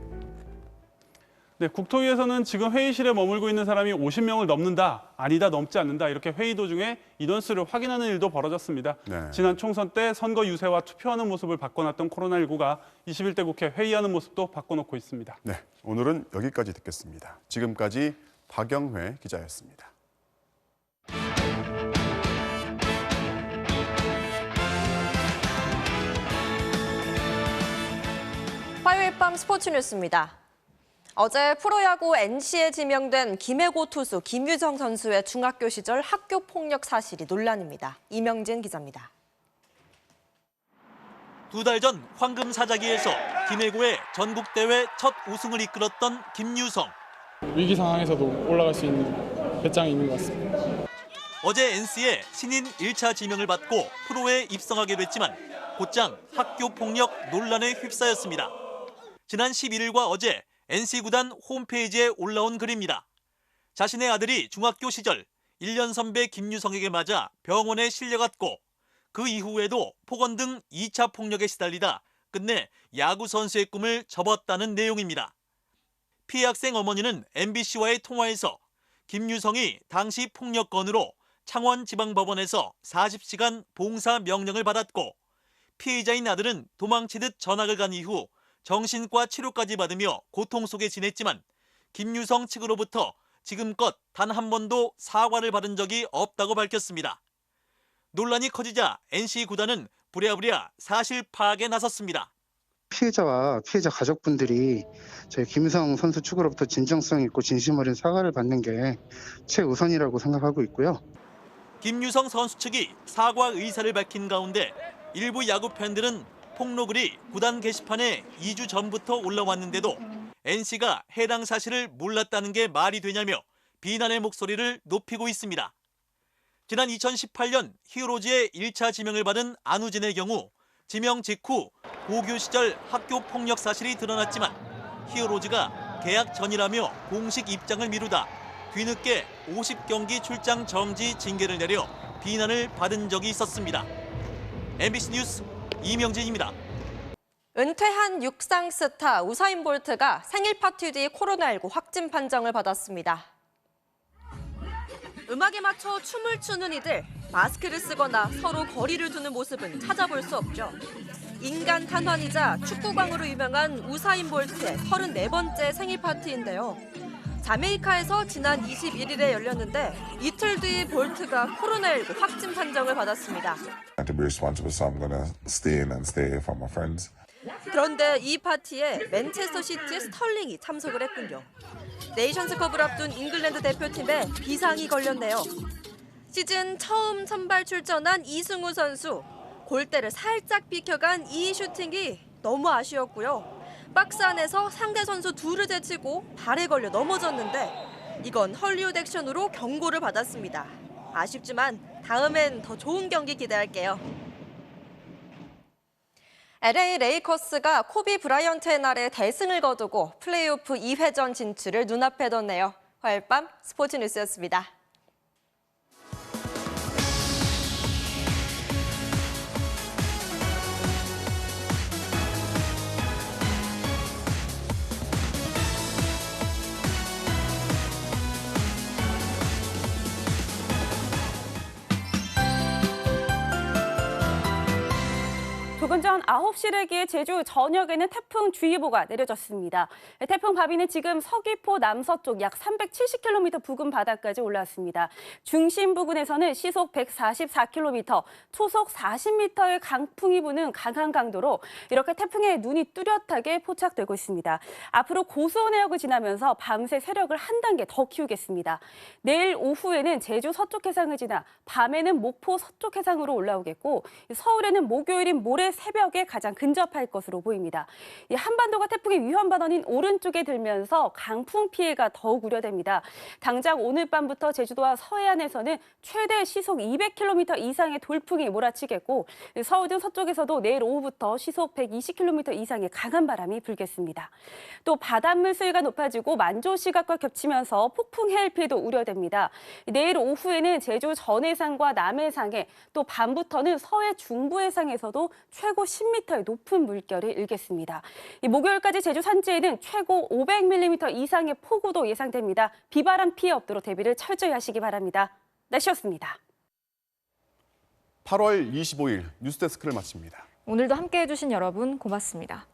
네, 국토위에서는 지금 회의실에 머물고 있는 사람이 50명을 넘는다, 아니다, 넘지 않는다 이렇게 회의 도중에 인원수를 확인하는 일도 벌어졌습니다. 네. 지난 총선 때 선거 유세와 투표하는 모습을 바꿔놨던 코로나19가 21대 국회 회의하는 모습도 바꿔놓고 있습니다. 네, 오늘은 여기까지 듣겠습니다. 지금까지 박영회 기자였습니다. 화요일 밤 스포츠 뉴스입니다. 어제 프로야구 NC에 지명된 김해고 투수 김유성 선수의 중학교 시절 학교 폭력 사실이 논란입니다. 이명진 기자입니다. 2달 전 황금 사자기에서 김해고의 전국대회 첫 우승을 이끌었던 김유성. 위기 상황에서도 올라갈 수 있는 배짱이 있는 것 같습니다. 어제 NC에 신인 1차 지명을 받고 프로에 입성하게 됐지만 곧장 학교 폭력 논란에 휩싸였습니다. 지난 11일과 어제 NC 구단 홈페이지에 올라온 글입니다. 자신의 아들이 중학교 시절 1년 선배 김유성에게 맞아 병원에 실려갔고 그 이후에도 폭언 등 2차 폭력에 시달리다 끝내 야구 선수의 꿈을 접었다는 내용입니다. 피해 학생 어머니는 MBC와의 통화에서 김유성이 당시 폭력 건으로 창원지방법원에서 40시간 봉사 명령을 받았고 피해자인 아들은 도망치듯 전학을 간 이후 정신과 치료까지 받으며 고통 속에 지냈지만 김유성 측으로부터 지금껏 단 한 번도 사과를 받은 적이 없다고 밝혔습니다. 논란이 커지자 NC 구단은 부랴부랴 사실 파악에 나섰습니다. 피해자와 피해자 가족분들이 저희 김유성 선수 측으로부터 진정성 있고 진심 어린 사과를 받는 게 최우선이라고 생각하고 있고요. 김유성 선수 측이 사과 의사를 밝힌 가운데 일부 야구 팬들은 폭로글이 구단 게시판에 2주 전부터 올라왔는데도 NC가 해당 사실을 몰랐다는 게 말이 되냐며 비난의 목소리를 높이고 있습니다. 지난 2018년 히어로즈의 1차 지명을 받은 안우진의 경우 지명 직후 고교 시절 학교 폭력 사실이 드러났지만 히어로즈가 계약 전이라며 공식 입장을 미루다 뒤늦게 50경기 출장 정지 징계를 내려 비난을 받은 적이 있었습니다. MBC 뉴스 이명진입니다. 은퇴한 육상 스타 우사인 볼트가 생일 파티 뒤 코로나19 확진 판정을 받았습니다. 음악에 맞춰 춤을 추는 이들, 마스크를 쓰거나 서로 거리를 두는 모습은 찾아볼 수 없죠. 인간 탄환이자 축구광으로 유명한 우사인 볼트의 34번째 생일 파티인데요. 자메이카에서 지난 21일에 열렸는데 이틀 뒤 볼트가 코로나19 확진 판정을 받았습니다. 그런데 이 파티에 맨체스터 시티의 스털링이 참석을 했군요. 네이션스컵을 앞둔 잉글랜드 대표팀에 비상이 걸렸네요. 시즌 처음 선발 출전한 이승우 선수. 골대를 살짝 비켜간 이 슈팅이 너무 아쉬웠고요. 박스 안에서 상대 선수 둘을 제치고 발에 걸려 넘어졌는데 이건 헐리우드 액션으로 경고를 받았습니다. 아쉽지만 다음엔 더 좋은 경기 기대할게요. LA 레이커스가 코비 브라이언트의 날에 대승을 거두고 플레이오프 2회전 진출을 눈앞에 뒀네요. 화요일 밤 스포츠 뉴스였습니다. 조금 전 9시 대기에 제주 전역에는 태풍주의보가 내려졌습니다. 태풍 바비는 지금 서귀포 남서쪽 약 370km 부근 바다까지 올라왔습니다. 중심 부근에서는 시속 144km, 초속 40m의 강풍이 부는 강한 강도로 이렇게 태풍의 눈이 뚜렷하게 포착되고 있습니다. 앞으로 고수원해역을 지나면서 밤새 세력을 한 단계 더 키우겠습니다. 내일 오후에는 제주 서쪽 해상을 지나 밤에는 목포 서쪽 해상으로 올라오겠고 서울에는 목요일인 모레 새벽 새벽에 가장 근접할 것으로 보입니다. 이 한반도가 태풍의 위험 반원인 오른쪽에 들면서 강풍 피해가 더욱 우려됩니다. 당장 오늘 밤부터 제주도와 서해안에서는 최대 시속 200km 이상의 돌풍이 몰아치겠고 서울 등 서쪽에서도 내일 오후부터 시속 120km 이상의 강한 바람이 불겠습니다. 또 바닷물 수위가 높아지고 만조 시각과 겹치면서 폭풍 해일 피해도 우려됩니다. 내일 오후에는 제주 전해상과 남해상에 또 밤부터는 서해 중부 해상에서도 최고 10m의 높은 물결이 일겠습니다. 목요일까지 제주 산지에는 최고 500mm 이상의 폭우도 예상됩니다. 비바람 피해 없도록 대비를 철저히 하시기 바랍니다. 날씨였습니다. 8월 25일 뉴스데스크를 마칩니다. 오늘도 함께해 주신 여러분 고맙습니다.